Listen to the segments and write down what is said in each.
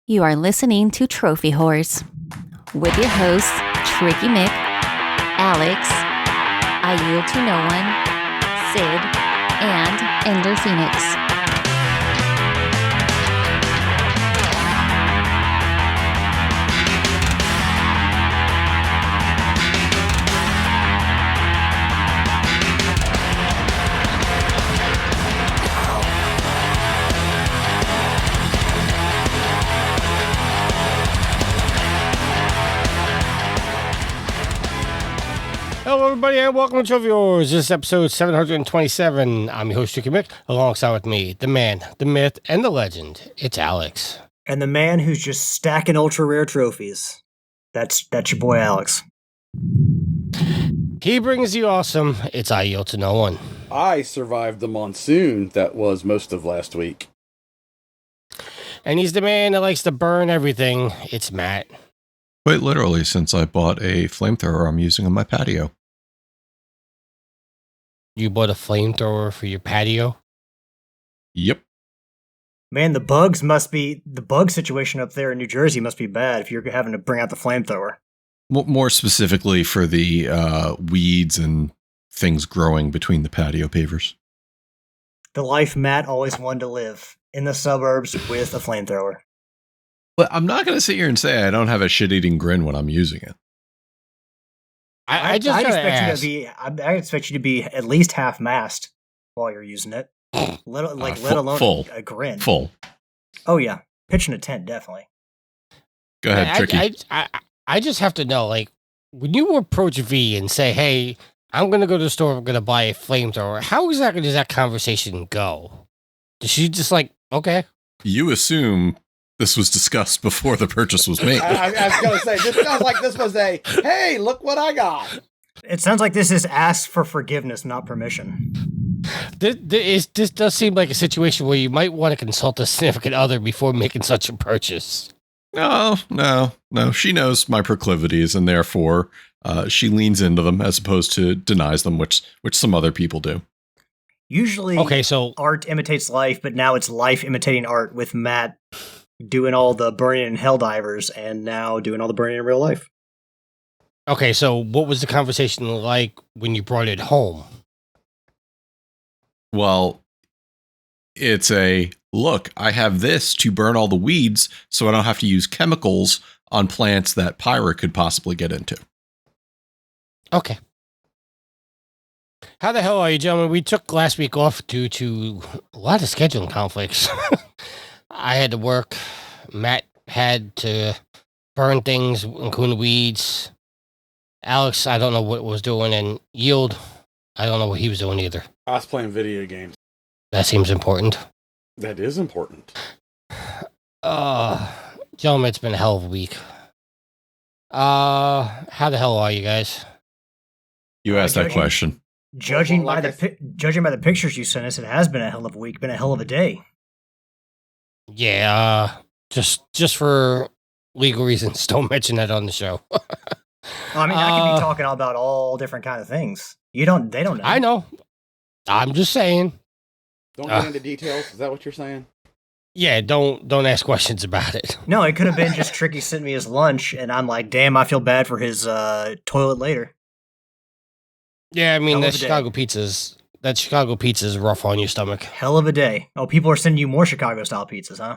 You are listening to Trophy Horse with your hosts, Tricky Mick, Alex, I Yield to No One, Sid, and Ender Phoenix. Hello, everybody, and welcome to Trophy Wars. This is episode 727. I'm your host, Tricky Mick, alongside with me, the man, the myth, and the legend. It's Alex. And the man who's just stacking ultra-rare trophies. That's your boy, Alex. He brings the awesome. It's I Yield to No One. I survived the monsoon that was most of last week. And he's the man that likes to burn everything. It's Matt. Quite literally, since I bought a flamethrower I'm using on my patio. You bought a flamethrower for your patio? Yep. Man, the bug situation up there in New Jersey must be bad if you're having to bring out the flamethrower. More specifically for the weeds and things growing between the patio pavers. The life Matt always wanted to live, in the suburbs with a flamethrower. But I'm not going to sit here and say I don't have a shit-eating grin when I'm using it. I expect you to be at least half-mast while you're using it. Let alone full. A grin. Full. Oh, yeah. Pitching a tent, definitely. Go ahead, Tricky. I just have to know, like, when you approach V and say, hey, I'm going to go to the store, I'm going to buy a flamethrower, how exactly does that conversation go? Does she just like, okay? You assume this was discussed before the purchase was made. I was going to say, this sounds like this was a, hey, look what I got. It sounds like this is asked for forgiveness, not permission. This does seem like a situation where you might want to consult a significant other before making such a purchase. No. She knows my proclivities, and therefore she leans into them as opposed to denies them, which some other people do. Usually, art imitates life, but now it's life imitating art with Matt doing all the burning in Helldivers and now doing all the burning in real life. Okay, so what was the conversation like when you brought it home? Well, it's look, I have this to burn all the weeds so I don't have to use chemicals on plants that Pyra could possibly get into. Okay. How the hell are you, gentlemen? We took last week off due to a lot of scheduling conflicts. I had to work. Matt had to burn things, including weeds. Alex, I don't know what was doing. And Yield, I don't know what he was doing either. I was playing video games. That seems important. That is important. Gentlemen, it's been a hell of a week. How the hell are you guys? You asked that question. Judging by the pictures you sent us, it has been a hell of a week, been a hell of a day. Yeah, just for legal reasons, don't mention that on the show. I mean, I could be talking about all different kind of things. They don't know. I know. I'm just saying. Don't get into details. Is that what you're saying? Yeah, don't ask questions about it. No, it could have been just Tricky sent me his lunch, and I'm like, damn, I feel bad for his toilet later. Yeah, I mean, that Chicago pizza's rough on your stomach. Hell of a day. Oh, people are sending you more Chicago-style pizzas, huh?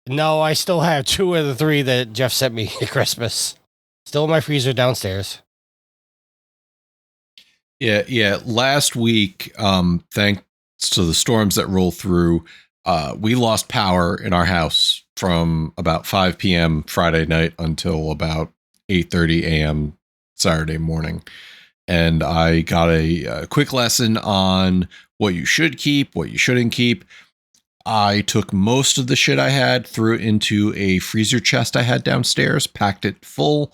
No, I still have 2 of the 3 that Jeff sent me at Christmas. Still in my freezer downstairs. Yeah. Last week, thanks to the storms that rolled through, we lost power in our house from about 5 p.m. Friday night until about 8:30 a.m. Saturday morning. And I got a quick lesson on what you should keep, what you shouldn't keep. I took most of the shit I had, threw it into a freezer chest I had downstairs, packed it full.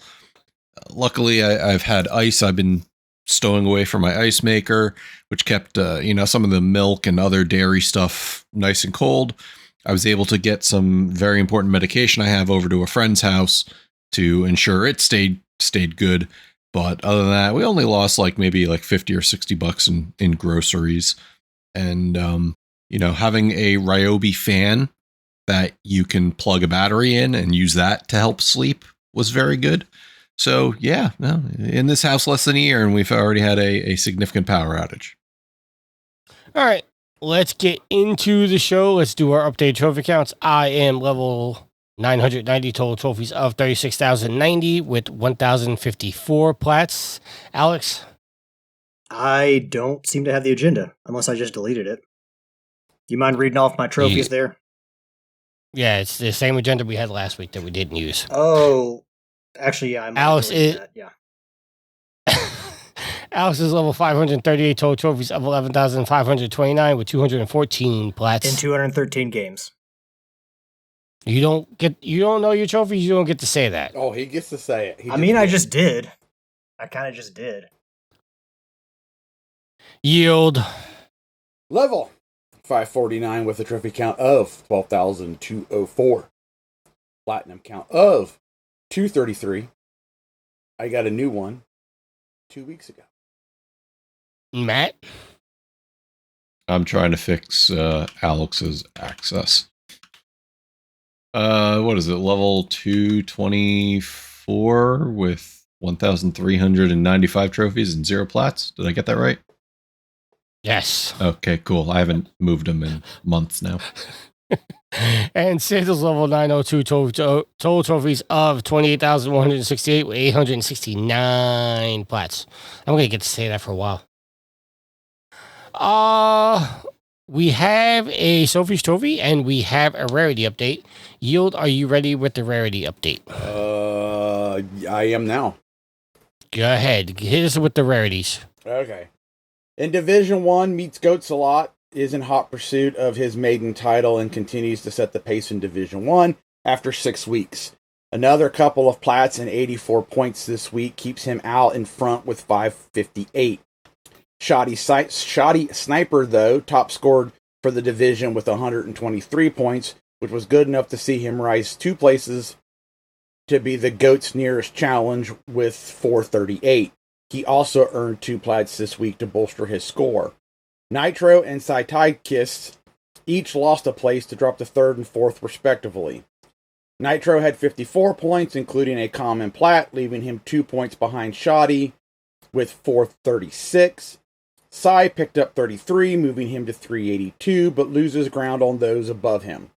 Luckily, I've had ice I've been stowing away from my ice maker, which kept some of the milk and other dairy stuff nice and cold. I was able to get some very important medication I have over to a friend's house to ensure it stayed good. But other than that, we only lost maybe $50 or $60 in groceries. And, having a Ryobi fan that you can plug a battery in and use that to help sleep was very good. So yeah, no, in this house less than a year, and we've already had a significant power outage. All right, let's get into the show. Let's do our updated trophy counts. I am level 990 total trophies of 36,090 with 1,054 plats. Alex? I don't seem to have the agenda, unless I just deleted it. You mind reading off my trophies there? Yeah, it's the same agenda we had last week that we didn't use. Oh, actually, yeah. Alex is that. Yeah. Alex is level 538 total trophies of 11,529 with 214 plats. In 213 games. You don't know your trophies, you don't get to say that. Oh, he gets to say it. I just did. I kind of just did. Yield. Level 549 with a trophy count of 12,204. Platinum count of 233. I got a new one 2 weeks ago. Matt? I'm trying to fix Alex's access. What is it? Level 224 with 1,395 trophies and 0 plats. Did I get that right? Yes. Okay, cool. I haven't moved them in months now. And Sid is level 902 total trophies of 28,168 with 869 plats. I'm going to get to say that for a while. We have a Sophie's Trophy and we have a rarity update. Yield, are you ready with the rarity update? I am now. Go ahead. Hit us with the rarities. Okay. In Division 1, Meets Goats a Lot is in hot pursuit of his maiden title and continues to set the pace in Division 1 after 6 weeks. Another couple of plats and 84 points this week keeps him out in front with 558. Shoddy Sniper, though, top scored for the division with 123 points, which was good enough to see him rise 2 places to be the GOAT's nearest challenge with 438. He also earned 2 plats this week to bolster his score. Nitro and Psytikist each lost a place to drop to 3rd and 4th respectively. Nitro had 54 points, including a common plat, leaving him 2 points behind Shoddy with 436. Psy picked up 33, moving him to 382, but loses ground on those above him.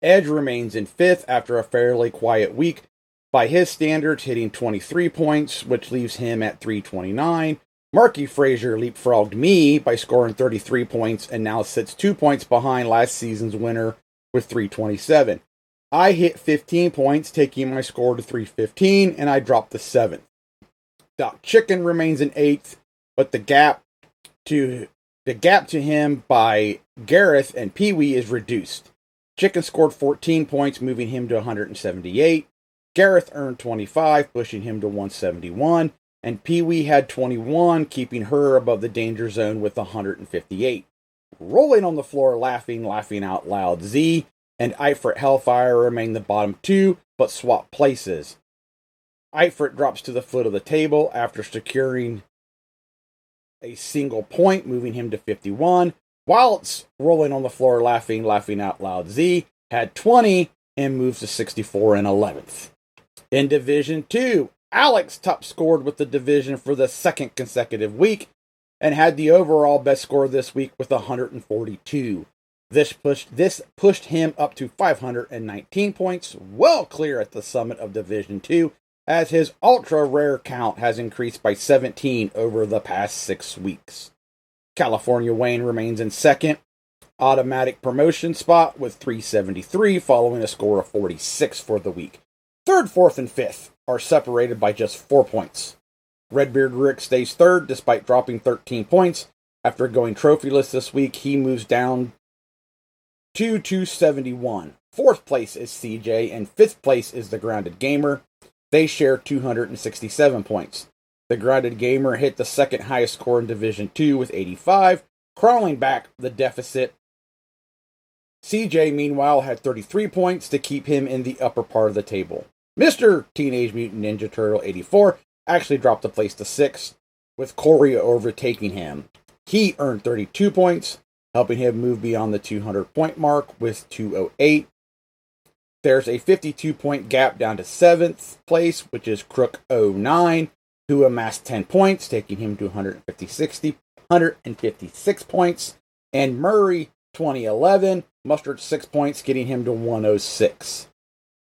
Edge remains in 5th after a fairly quiet week, by his standards hitting 23 points, which leaves him at 329. Marky Frazier leapfrogged me by scoring 33 points and now sits 2 points behind last season's winner with 327. I hit 15 points, taking my score to 315, and I dropped to 7th. Doc Chicken remains in 8th, but the gap to him by Gareth and Pee-wee is reduced. Chicken scored 14 points, moving him to 178. Gareth earned 25, pushing him to 171. And Pee-wee had 21, keeping her above the danger zone with 158. Rolling on the floor, laughing out loud, Z and Eifert Hellfire remain the bottom 2, but swap places. Eifert drops to the foot of the table after securing a single point, moving him to 51. Whilst rolling on the floor, laughing out loud, Z had 20 and moves to 64 and 11th. In Division 2, Alex top scored with the division for the 2nd consecutive week and had the overall best score this week with 142. This pushed him up to 519 points, well clear at the summit of Division 2, as his ultra rare count has increased by 17 over the past 6 weeks. California Wayne remains in 2nd, automatic promotion spot with 373, following a score of 46 for the week. 3rd, 4th, and 5th are separated by just 4 points. Redbeard Rick stays 3rd despite dropping 13 points. After going trophyless this week, he moves down to 271. 4th place is CJ, and 5th place is the Grounded Gamer. They share 267 points. The Grounded Gamer hit the 2nd highest score in Division 2 with 85, crawling back the deficit. CJ, meanwhile, had 33 points to keep him in the upper part of the table. Mr. Teenage Mutant Ninja Turtle 84 actually dropped a place to 6th, with Corey overtaking him. He earned 32 points. helping him move beyond the 200-point mark with 208. There's a 52-point gap down to 7th place, which is Crook 09, who amassed 10 points, taking him to 156 points. And Murray, 2011, mustered 6 points, getting him to 106.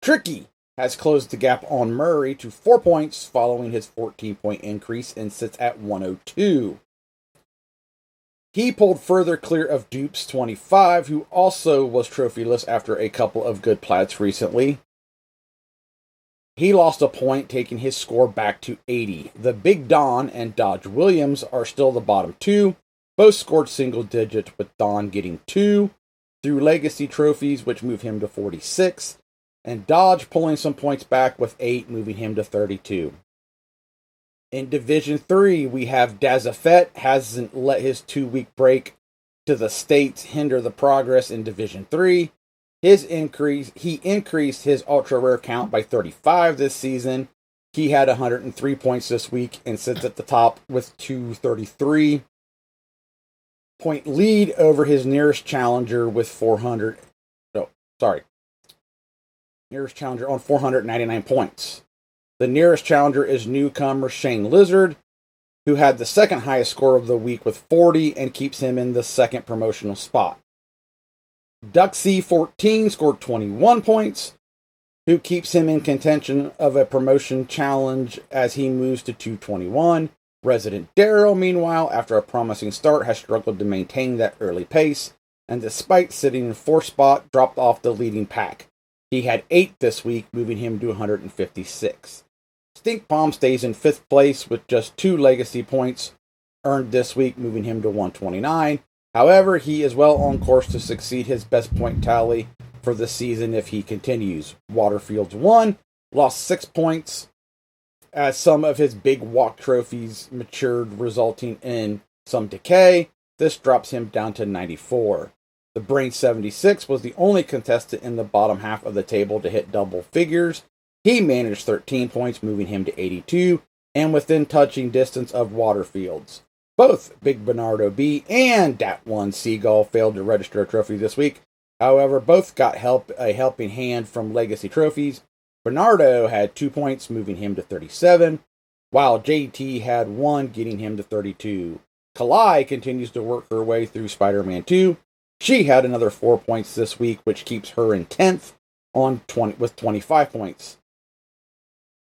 Tricky has closed the gap on Murray to 4 points following his 14-point increase and sits at 102. He pulled further clear of Dupes 25, who also was trophyless after a couple of good plats recently. He lost a point, taking his score back to 80. The Big Don and Dodge Williams are still the bottom two. Both scored single digits, with Don getting 2 through legacy trophies, which move him to 46, and Dodge pulling some points back with 8, moving him to 32. In Division 3, we have Dazafet hasn't let his 2-week break to the States hinder the progress in Division 3. He increased his ultra rare count by 35 this season. He had 103 points this week and sits at the top with 233 point lead over his nearest challenger with 499 points. The nearest challenger is newcomer Shane Lizard, who had the second highest score of the week with 40 and keeps him in the second promotional spot. Duxie 14 scored 21 points, who keeps him in contention of a promotion challenge as he moves to 221. Resident Daryl, meanwhile, after a promising start, has struggled to maintain that early pace, and despite sitting in 4th spot, dropped off the leading pack. He had 8 this week, moving him to 156. Stink Palm stays in 5th place with just 2 legacy points earned this week, moving him to 129. However, he is well on course to succeed his best point tally for the season if he continues. Waterfields 1 lost 6 points as some of his big walk trophies matured, resulting in some decay. This drops him down to 94. The Brain 76 was the only contestant in the bottom half of the table to hit double figures. He managed 13 points, moving him to 82, and within touching distance of Waterfields. Both Big Bernardo B and Dat1 Seagull failed to register a trophy this week. However, both got a helping hand from legacy trophies. Bernardo had 2 points, moving him to 37, while JT had 1, getting him to 32. Kalai continues to work her way through Spider-Man 2. She had another 4 points this week, which keeps her in 10th with 25 points.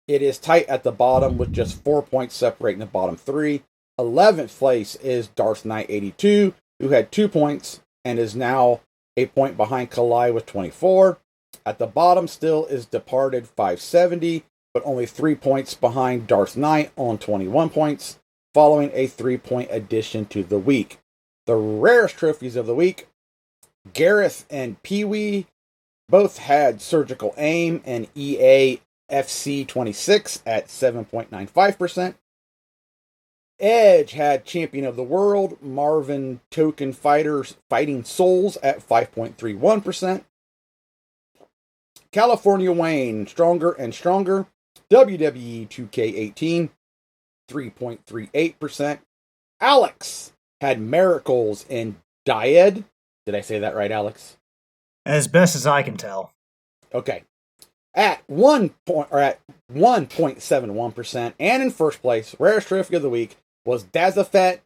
It is tight at the bottom with just 4 points separating the bottom 3. 11th place is Darth Knight 82, who had 2 points and is now a point behind Kalai with 24. At the bottom still is Departed 570, but only 3 points behind Darth Knight on 21 points, following a 3-point addition to the week. The rarest trophies of the week, Gareth and Pee-wee both had Surgical Aim and EA FC 26 at 7.95%. Edge had Champion of the World, Marvin Token Fighters Fighting Souls at 5.31%. California Wayne, Stronger and Stronger, WWE 2K18, 3.38%. Alex had Miracles in Dyed. Did I say that right, Alex? As best as I can tell. Okay. At 1.71%, and in first place, rarest trophy of the week was Dazafet,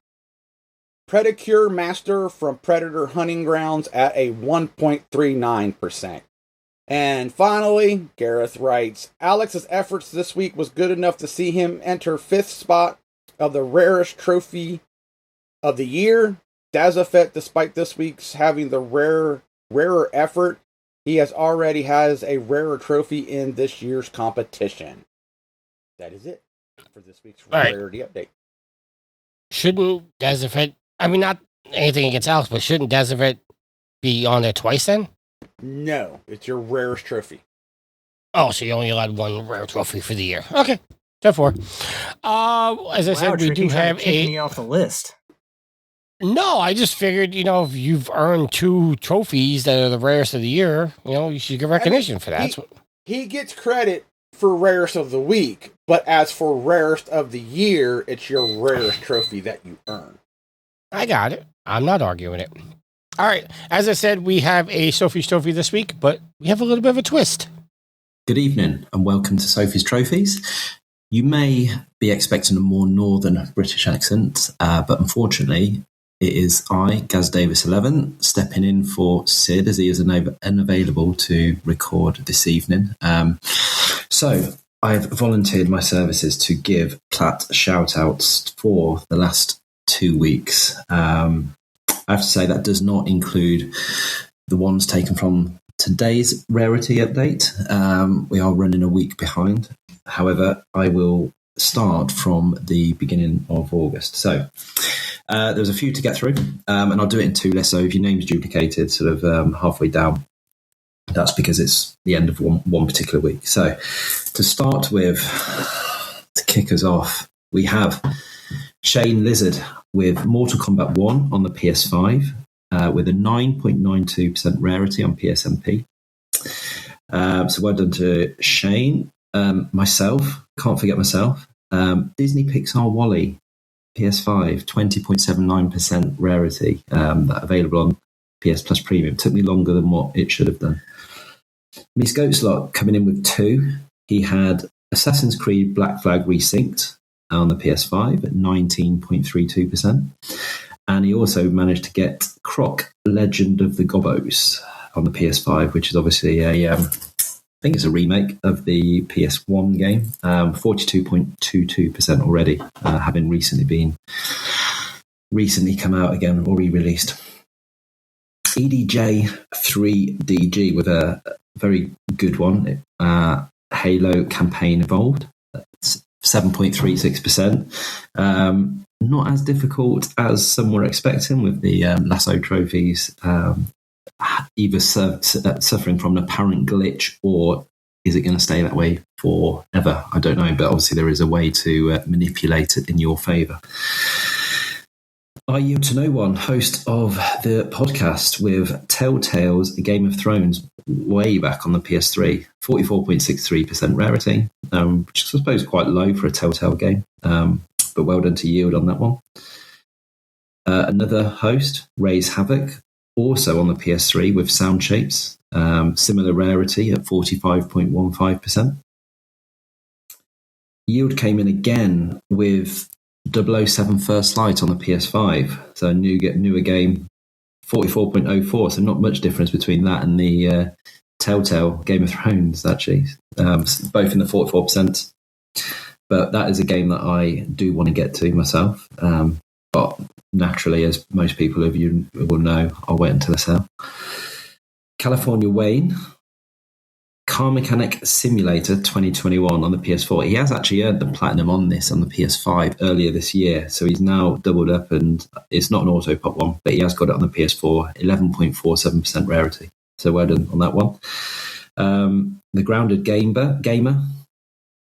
Predacure Master from Predator Hunting Grounds at a 1.39%. And finally, Gareth writes, Alex's efforts this week was good enough to see him enter 5th spot of the rarest trophy of the year. Dazafet, despite this week's having the rarer effort, he already has a rarer trophy in this year's competition. That is it for this week's rarity update. Shouldn't Dazafet, I mean, not anything against Alex, but shouldn't Dazafet be on there twice then? No, it's your rarest trophy. Oh, so you only allowed 1 rare trophy for the year. Okay, therefore, as I said, we do have me off the list. No, I just figured, if you've earned 2 trophies that are the rarest of the year, you should get recognition for that. He gets credit for rarest of the week, but as for rarest of the year, it's your rarest trophy that you earn. I got it. I'm not arguing it. All right. As I said, we have a Sophie's Trophy this week, but we have a little bit of a twist. Good evening and welcome to Sophie's Trophies. You may be expecting a more northern British accent, but unfortunately, it is I, Gaz Davis 11, stepping in for Sid as he is unavailable to record this evening. So I've volunteered my services to give Platt shout-outs for the last 2 weeks. I have to say that does not include the ones taken from today's rarity update. We are running a week behind. However, I will start from the beginning of August. So there's a few to get through, and I'll do it in 2 lists. So if your name's duplicated sort of halfway down, that's because it's the end of one particular week. So to start with, to kick us off, we have Shane Lizard with Mortal Kombat 1 on the PS5 with a 9.92% rarity on PSNP. So well done to Shane. Myself, can't forget myself. Disney Pixar Wall-E, PS5, 20.79% rarity, available on PS Plus Premium. Took me longer than what it should have done. Miss Goatslot coming in with 2. He had Assassin's Creed Black Flag Resynced on the PS5 at 19.32%. And he also managed to get Croc Legend of the Gobbos on the PS5, which is obviously I think it's a remake of the PS1 game, 42.22% already, having recently come out again or re-released. EDJ3DG with a very good one, Halo Campaign Evolved, 7.36%. Not as difficult as some were expecting with the Lasso trophies, either suffering from an apparent glitch, or is it going to stay that way forever? I don't know, but obviously there is a way to manipulate it in your favour. I Yield to No One, host of the podcast with Telltale's Game of Thrones way back on the PS3, 44.63% rarity, which is, I suppose, quite low for a Telltale game, but well done to Yield on that one. Another host, Raise Havoc, also on the PS3 with Sound Shapes, similar rarity at 45.15%. Yield came in again with 007 First Light on the PS5, so a newer game, 44.04, so not much difference between that and the Telltale Game of Thrones, actually, both in the 44%. But that is a game that I do want to get to myself. But naturally, as most people of you will know, I'll wait until I sell. California Wayne, Car Mechanic Simulator 2021 on the PS4. He has actually earned the platinum on this on the PS5 earlier this year, so he's now doubled up, and it's not an auto pop one, but he has got it on the PS4, 11.47% rarity. So well done on that one. The Grounded Gamer,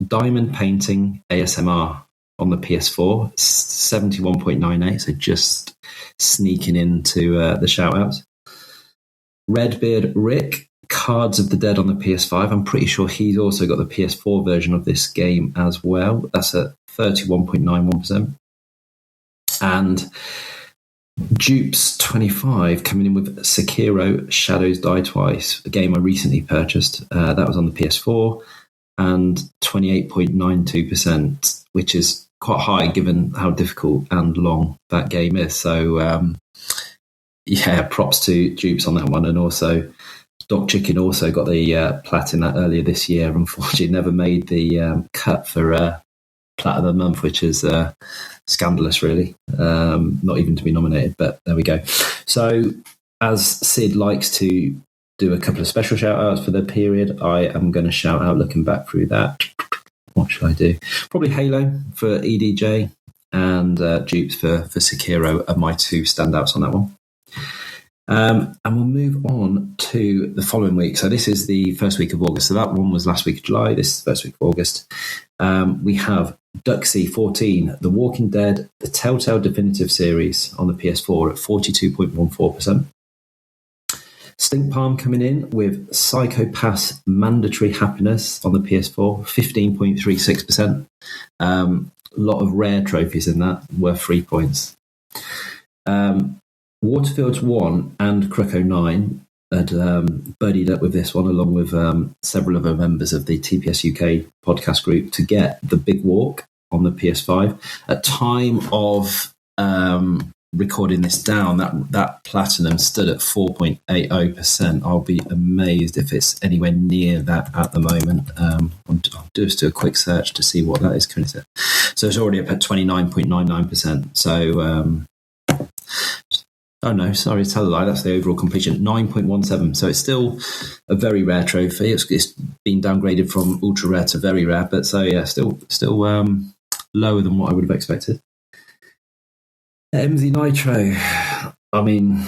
Diamond Painting ASMR on the PS4, 71.98, so just sneaking into the shout-outs. Redbeard Rick, Cards of the Dead on the PS5. I'm pretty sure he's also got the PS4 version of this game as well. That's at 31.91%. And Dupes25 coming in with Sekiro Shadows Die Twice, a game I recently purchased. That was on the PS4, and 28.92%, which is quite high given how difficult and long that game is. So, props to Dupes on that one. And also, Doc Chicken also got the plat in that earlier this year. Unfortunately, never made the cut for Plat of the Month, which is scandalous, really. Not even to be nominated, but there we go. So, as Sid likes to do a couple of special shout-outs for the period, I am going to shout out looking back through that. What should I do? Probably Halo for EDJ and Dupes for Sekiro are my 2 standouts on that one. And we'll move on to the following week. So this is the first week of August. So that one was last week of July. This is the first week of August. We have Duxie 14, The Walking Dead, the Telltale Definitive Series on the PS4 at 42.14%. Stink Palm coming in with Psychopath Mandatory Happiness on the PS4, 15.36%. A lot of rare trophies in that, worth 3 points. Waterfields 1 and Croco 9 had buddied up with this one, along with several other members of the TPS UK podcast group, to get the Big Walk on the PS5. At time of recording this down, that platinum stood at 4.80%. I'll be amazed if it's anywhere near that at the moment. I'll just do a quick search to see what that is currently. So it's already up at 29.99%. So oh no, sorry, tell a lie. That's the overall completion, 9.17. So it's still a very rare trophy. It's been downgraded from ultra rare to very rare, but so yeah, still lower than what I would have expected. MZ Nitro. I mean,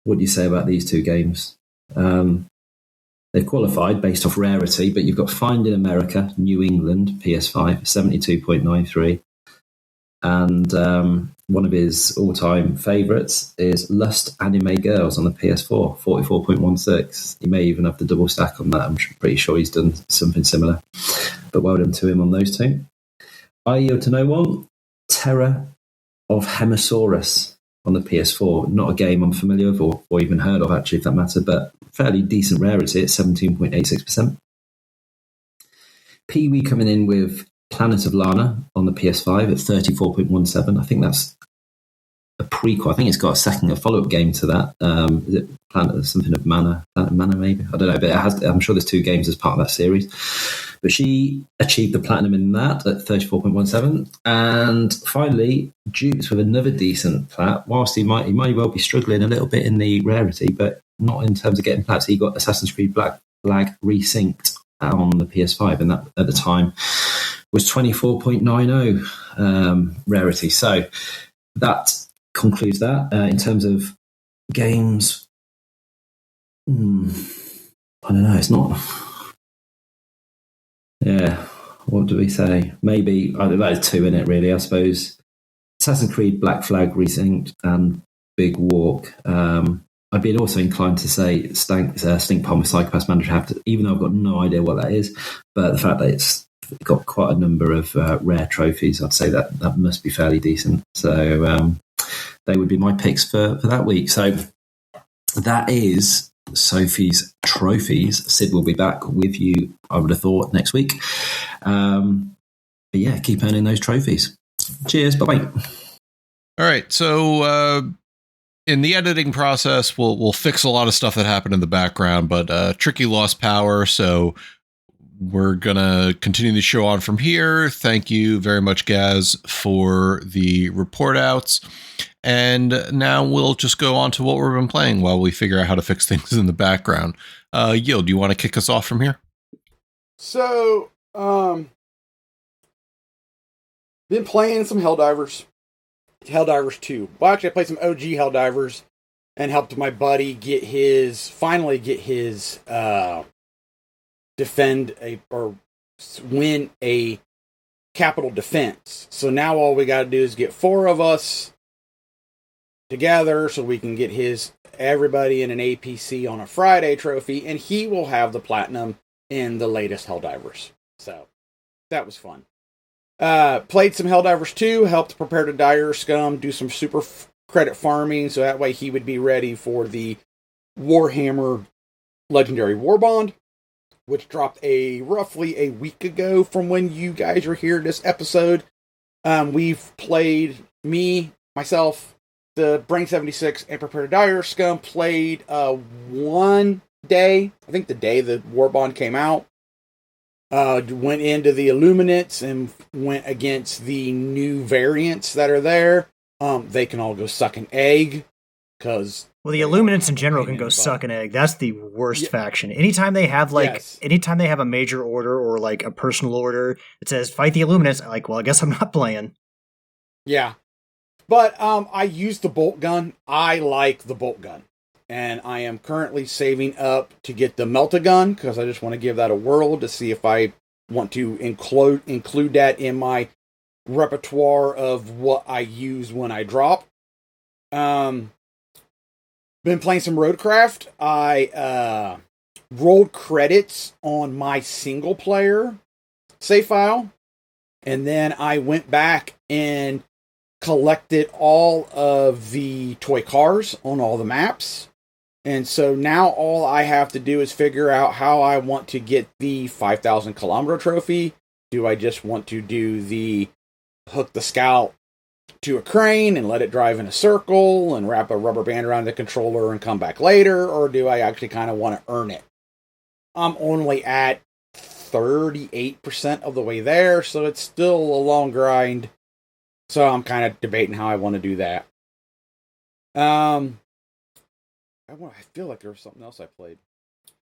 what do you say about these two games? They've qualified based off rarity, but you've got Find in America, New England, PS5, 72.93. And one of his all-time favourites is Lust Anime Girls on the PS4, 44.16. He may even have the double stack on that. I'm pretty sure he's done something similar. But well done to him on those two. I Yield to No One, Terror of Hemosaurus on the PS4. Not a game I'm familiar with or even heard of, actually, if that matters, but fairly decent rarity at 17.86%. Pee-wee coming in with Planet of Lana on the PS5 at 34.17. I think that's a prequel. I think it's got a follow-up game to that. Is it Planet of Mana maybe? I don't know, but I'm sure there's two games as part of that series. But she achieved the platinum in that at 34.17. And finally, Dupes with another decent plat. Whilst he might well be struggling a little bit in the rarity, but not in terms of getting plats. He got Assassin's Creed Black Flag resynced on the PS5, and that at the time was 24.90 rarity. So that concludes that. In terms of games, I don't know, it's not... Yeah, what do we say? Maybe, that is two in it, really, I suppose. Assassin's Creed Black Flag resynced and Big Walk. I'd be also inclined to say Stink Palm with Psychopath Mandarin, even though I've got no idea what that is. But the fact that it's got quite a number of rare trophies, I'd say that must be fairly decent. So they would be my picks for that week. So that is Sophie's Trophies. Sid will be back with you, I would have thought, next week. But yeah, keep earning those trophies. Cheers. Bye-bye. All right. So in the editing process, we'll fix a lot of stuff that happened in the background, but Tricky lost power, so we're going to continue the show on from here. Thank you very much, Gaz, for the report outs. And now we'll just go on to what we've been playing while we figure out how to fix things in the background. Yield, do you want to kick us off from here? So, been playing some Helldivers 2. Well, actually, I played some OG Helldivers and helped my buddy finally get his win a capital defense. So now all we got to do is get 4 of us together so we can get everybody in an APC on a Friday trophy, and he will have the platinum in the latest Helldivers. So that was fun. Played some Helldivers 2, helped prepare to Dire Scum, do some super credit farming, so that way he would be ready for the Warhammer Legendary Warbond, which dropped roughly a week ago from when you guys are here this episode. We've played, myself, the Brain 76, and Prepare to Dire Scum played one day, I think the day the Warbond came out. Went into the Illuminates and went against the new variants that are there. They can all go suck an egg, because... Well, the Illuminates in general can go suck an egg. That's the worst faction. Anytime they have anytime they have a major order or like a personal order that says fight the Illuminates, well, I guess I'm not playing. Yeah. But I used the bolt gun. I like the bolt gun. And I am currently saving up to get the Melt-A-Gun, because I just want to give that a whirl to see if I want to include that in my repertoire of what I use when I drop. Been playing some Roadcraft. I rolled credits on my single player save file, and then I went back and collected all of the toy cars on all the maps. And so now all I have to do is figure out how I want to get the 5,000 kilometer trophy. Do I just want to do the hook the scout to a crane and let it drive in a circle and wrap a rubber band around the controller and come back later? Or do I actually kind of want to earn it? I'm only at 38% of the way there, so it's still a long grind. So I'm kind of debating how I want to do that. I feel like there was something else I played.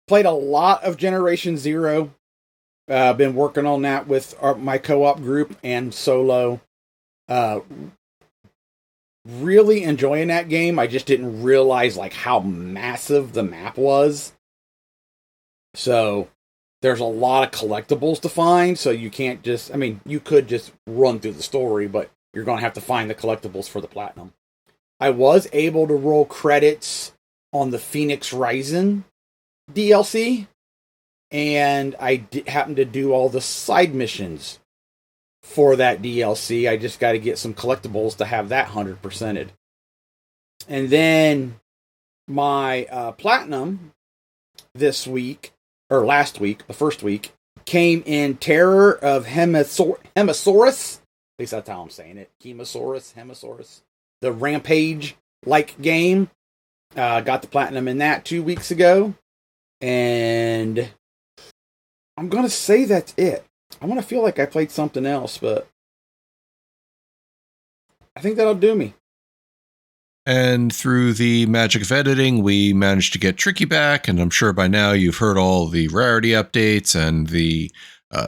Played a lot of Generation Zero. Been working on that with my co-op group and solo. Really enjoying that game. I just didn't realize like how massive the map was. So there's a lot of collectibles to find. So you can't just, you could just run through the story, but you're going to have to find the collectibles for the platinum. I was able to roll credits on the Phoenix Rising DLC, and I happened to do all the side missions for that DLC. I just got to get some collectibles to have that 100%ed. And then my platinum this week, or last week, the first week, came in Terror of Hemasaurus. At least that's how I'm saying it. Hemasaurus. The Rampage-like game. Got the platinum in that 2 weeks ago. And I'm going to say that's it. I want to feel like I played something else, but I think that'll do me. And through the magic of editing, we managed to get Tricky back, and I'm sure by now you've heard all the rarity updates and the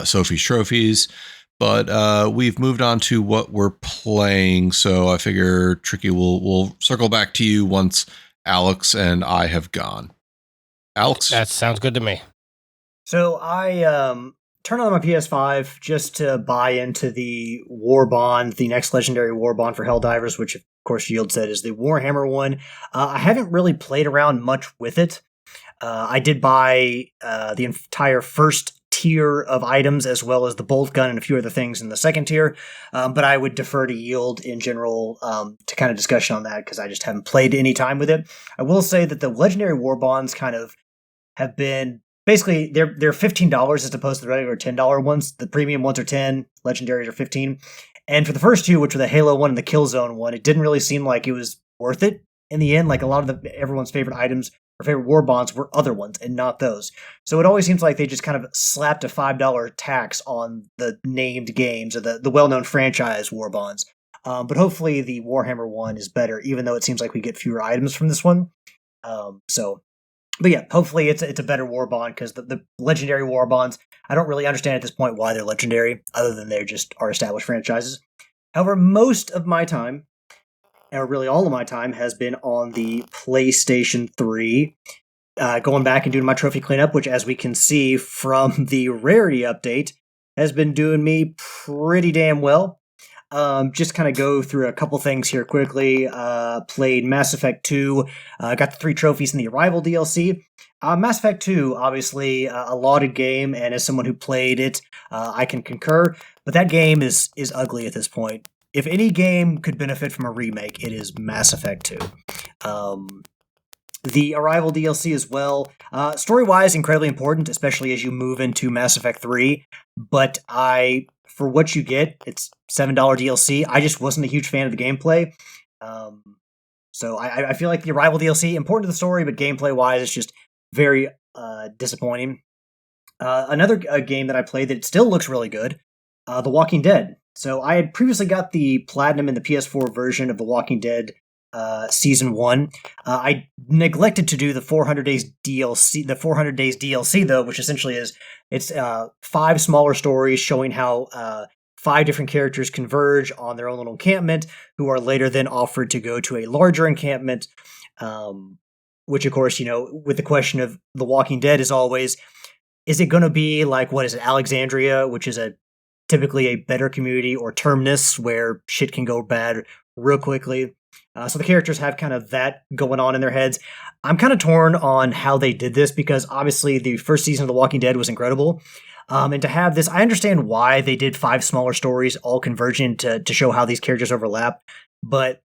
Sophie's Trophies. But we've moved on to what we're playing, so I figure Tricky will circle back to you once Alex and I have gone. Alex? That sounds good to me. So I turned on my PS5 just to buy into the War Bond, the next legendary War Bond for Helldivers, which of course Yield said is the Warhammer one. I haven't really played around much with it. I did buy the entire first tier of items as well as the bolt gun and a few other things in the second tier, but I would defer to Yield in general to kind of discussion on that because I just haven't played any time with it. I will say that the legendary war bonds kind of have been basically they're $15 as opposed to the regular $10 ones. The premium ones are 10, legendaries are 15, and for the first two, which were the Halo one and the Killzone one, it didn't really seem like it was worth it in the end. Like a lot of everyone's favorite items or favorite war bonds were other ones and not those. So it always seems like they just kind of slapped a $5 tax on the named games or the well-known franchise war bonds. But hopefully the Warhammer one is better, even though it seems like we get fewer items from this one. But yeah, hopefully it's a better war bond because the legendary war bonds, I don't really understand at this point why they're legendary, other than they're just our established franchises. However, most of my time, or really all of my time, has been on the PlayStation 3, going back and doing my trophy cleanup, which, as we can see from the rarity update, has been doing me pretty damn well. Just kind of go through a couple things here quickly. Played Mass Effect 2, got the 3 trophies in the Arrival DLC. Mass Effect 2, obviously, a lauded game, and as someone who played it, I can concur, but that game is ugly at this point. If any game could benefit from a remake, it is Mass Effect 2. The Arrival DLC as well. Story-wise, incredibly important, especially as you move into Mass Effect 3. But for what you get, it's $7 DLC. I just wasn't a huge fan of the gameplay. So I feel like the Arrival DLC, important to the story, but gameplay-wise, it's just very disappointing. Another game that I played that still looks really good, The Walking Dead. So I had previously got the Platinum in the PS4 version of The Walking Dead Season 1. I neglected to do the 400 Days DLC, though, which essentially is, it's 5 smaller stories showing how 5 different characters converge on their own little encampment, who are later then offered to go to a larger encampment, which, of course, with the question of The Walking Dead is always, is it going to be like, what is it, Alexandria, which is typically a better community, or Terminus, where shit can go bad real quickly? So the characters have kind of that going on in their heads. I'm kind of torn on how they did this because obviously the first season of The Walking Dead was incredible. And to have this, I understand why they did 5 smaller stories all converging to show how these characters overlap. But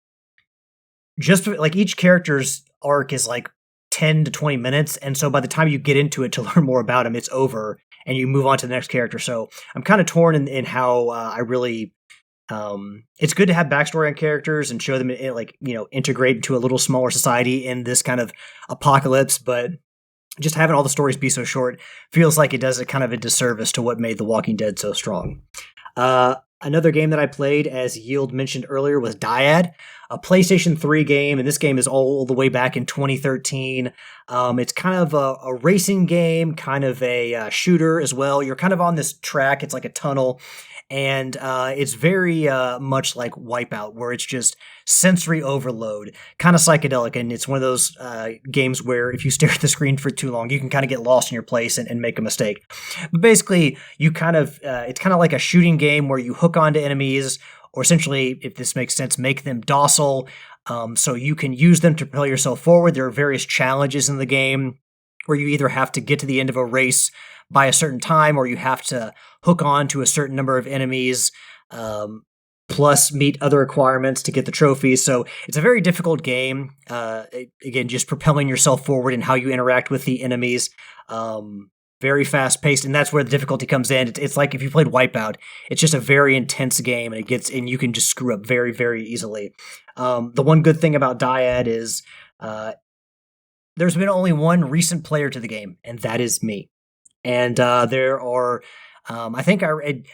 just like each character's arc is like 10 to 20 minutes. And so by the time you get into it to learn more about him, it's over and you move on to the next character. So I'm kind of torn in how I really... it's good to have backstory on characters and show them integrate into a little smaller society in this kind of apocalypse, but just having all the stories be so short feels like it does a kind of a disservice to what made The Walking Dead so strong. Another game that I played, as Yield mentioned earlier, was Dyad, a PlayStation 3 game, and this game is all the way back in 2013. It's kind of a racing game, kind of a shooter as well. You're kind of on this track. It's like a tunnel, and it's very much like Wipeout, where it's just sensory overload, kind of psychedelic, and it's one of those games where if you stare at the screen for too long, you can kind of get lost in your place and make a mistake. But basically, you kind of it's kind of like a shooting game where you hook onto enemies, or essentially, if this makes sense, make them docile, so you can use them to propel yourself forward. There are various challenges in the game where you either have to get to the end of a race by a certain time, or you have to hook on to a certain number of enemies, plus meet other requirements to get the trophies. So it's a very difficult game. Again, just propelling yourself forward and how you interact with the enemies. Very fast paced, and that's where the difficulty comes in. It's like if you played Wipeout, it's just a very intense game, and you can just screw up very, very easily. The one good thing about Dyad is there's been only one recent player to the game, and that is me. And there are, I think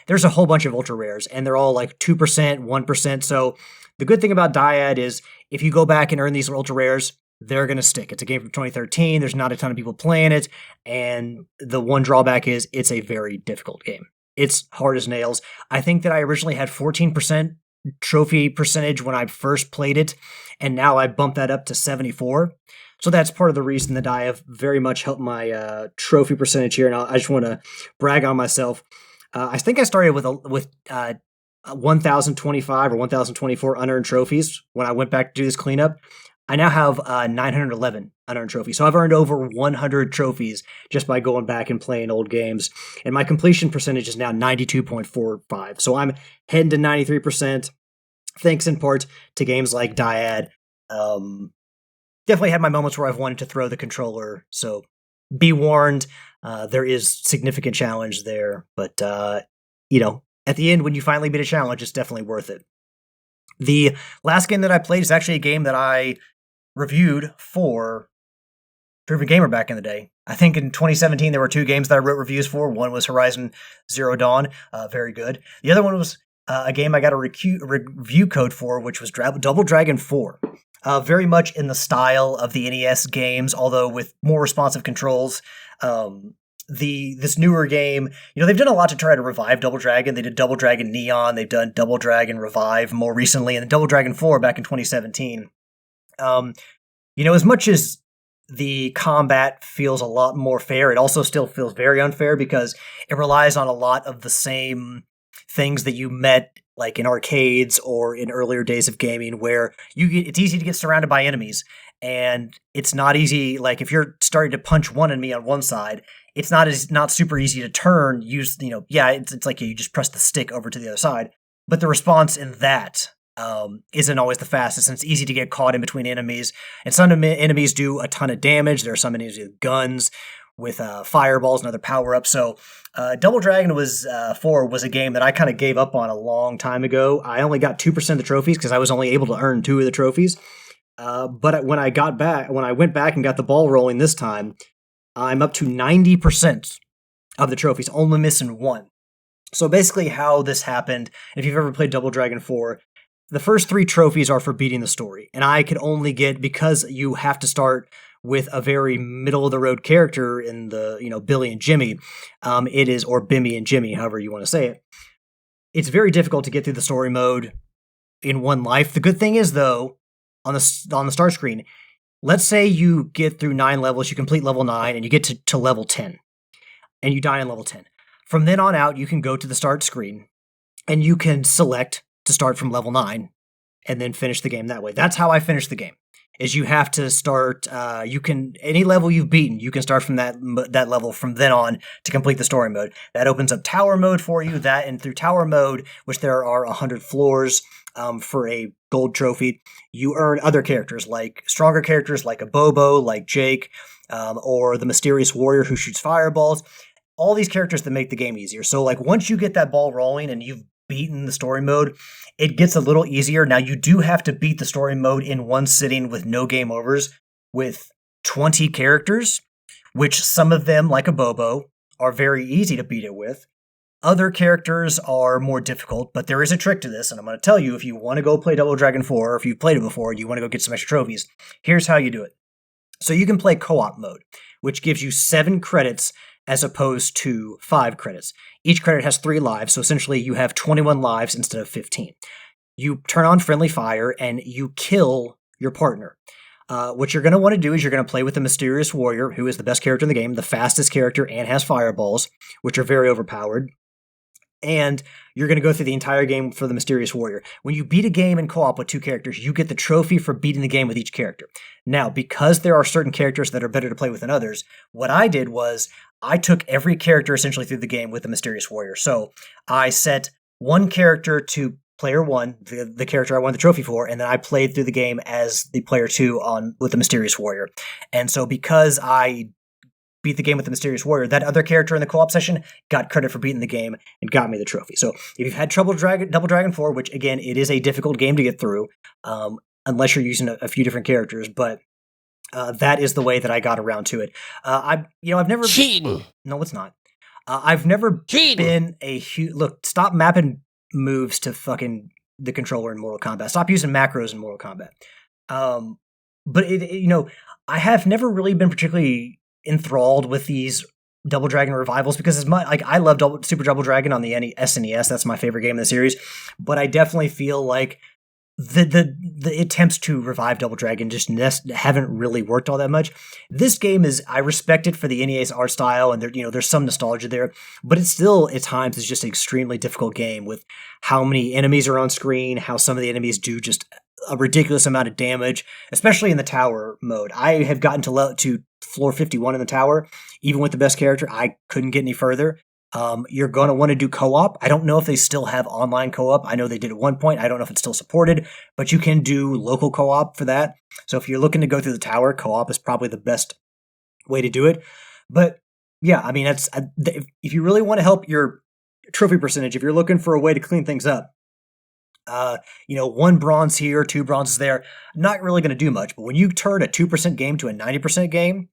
there's a whole bunch of ultra rares, and they're all like 2%, 1%. So the good thing about Dyad is if you go back and earn these ultra rares, they're going to stick. It's a game from 2013. There's not a ton of people playing it. And the one drawback is it's a very difficult game. It's hard as nails. I think that I originally had 14% trophy percentage when I first played it, and now I bumped that up to 74. So that's part of the reason that I have very much helped my trophy percentage here. And I just want to brag on myself. I think I started with 1,025 or 1,024 unearned trophies when I went back to do this cleanup. I now have 911 unearned trophies. So I've earned over 100 trophies just by going back and playing old games. And my completion percentage is now 92.45. So I'm heading to 93%, thanks in part to games like Dyad. Definitely had my moments where I've wanted to throw the controller. So be warned, there is significant challenge there. But, at the end, when you finally beat a challenge, it's definitely worth it. The last game that I played is actually a game that I reviewed for Proven Gamer back in the day. I think in 2017 there were 2 games that I wrote reviews for. One was Horizon Zero Dawn, very good. The other one was a game I got a review code for, which was Double Dragon 4. Very much in the style of the NES games, although with more responsive controls. This newer game, they've done a lot to try to revive Double Dragon. They did Double Dragon Neon. They've done Double Dragon Revive more recently, and then Double Dragon 4 back in 2017. As much as the combat feels a lot more fair, it also still feels very unfair because it relies on a lot of the same things that you met like in arcades or in earlier days of gaming, where it's easy to get surrounded by enemies, and it's not easy. Like if you're starting to punch one enemy on one side, it's not super easy to turn. It's like you just press the stick over to the other side, but the response in that isn't always the fastest, and it's easy to get caught in between enemies. And some enemies do a ton of damage. There are some enemies with guns, with fireballs and other power-ups. So Double Dragon 4 was a game that I kind of gave up on a long time ago. I only got 2% of the trophies because I was only able to earn 2 of the trophies. But when I went back and got the ball rolling this time, I'm up to 90% of the trophies, only missing 1. So basically how this happened, if you've ever played Double Dragon 4, the first 3 trophies are for beating the story. And I could only get, because you have to start with a very middle-of-the-road character in the, Billy and Jimmy, or Bimmy and Jimmy, however you want to say it. It's very difficult to get through the story mode in one life. The good thing is, though, on the start screen, let's say you get through 9 levels, you complete level 9, and you get to level 10, and you die in level 10. From then on out, you can go to the start screen, and you can select to start from level 9, and then finish the game that way. That's how I finished the game. Is you have to start. You can any level you've beaten, you can start from that level from then on to complete the story mode. That opens up tower mode for you. That and through tower mode, which there are 100 floors for a gold trophy, you earn other characters like stronger characters like a Bobo, like Jake, or the mysterious warrior who shoots fireballs. All these characters that make the game easier. So like once you get that ball rolling and you've beaten the story mode, it gets a little easier. Now you do have to beat the story mode in one sitting with no game overs with 20 characters, which some of them, like a Bobo, are very easy to beat it with. Other characters are more difficult, but there is a trick to this, and I'm going to tell you if you want to go play Double Dragon 4, or if you've played it before and you want to go get some extra trophies, here's how you do it. So you can play co-op mode, which gives you 7 credits as opposed to 5 credits. Each credit has 3 lives, so essentially you have 21 lives instead of 15. You turn on friendly fire and you kill your partner. What you're going to want to do is you're going to play with the mysterious warrior, who is the best character in the game, the fastest character, and has fireballs, which are very overpowered. And you're going to go through the entire game for the mysterious warrior. When you beat a game in co-op with 2 characters, you get the trophy for beating the game with each character. Now, because there are certain characters that are better to play with than others, what I did was I took every character essentially through the game with the mysterious warrior. So I set one character to player 1, the character I won the trophy for, and then I played through the game as the player 2 with the mysterious warrior. And so because I beat the game with the mysterious warrior, that other character in the co-op session got credit for beating the game and got me the trophy. So if you've had trouble Double Dragon 4, which again, it is a difficult game to get through, unless you're using a few different characters, but that is the way that I got around to it. I've never cheating. No, it's not. I've never been a huge look. Stop mapping moves to fucking the controller in Mortal Kombat. Stop using macros in Mortal Kombat. But I have never really been particularly enthralled with these Double Dragon revivals because as much like I love Super Double Dragon on the SNES. That's my favorite game in the series. But I definitely feel like the attempts to revive Double Dragon just haven't really worked all that much. This game I respect it for the NES art style, and there's some nostalgia there, but it's still at times is just an extremely difficult game with how many enemies are on screen, how some of the enemies do just a ridiculous amount of damage, especially in the tower mode. I have gotten to floor 51 in the tower, even with the best character. I couldn't get any further. You're going to want to do co-op. I don't know if they still have online co-op. I know they did at one point. I don't know if it's still supported, but you can do local co-op for that. So if you're looking to go through the tower, co-op is probably the best way to do it. But yeah, I mean, if you really want to help your trophy percentage, if you're looking for a way to clean things up, 1 bronze here, 2 bronzes there, not really going to do much. But when you turn a 2% game to a 90% game,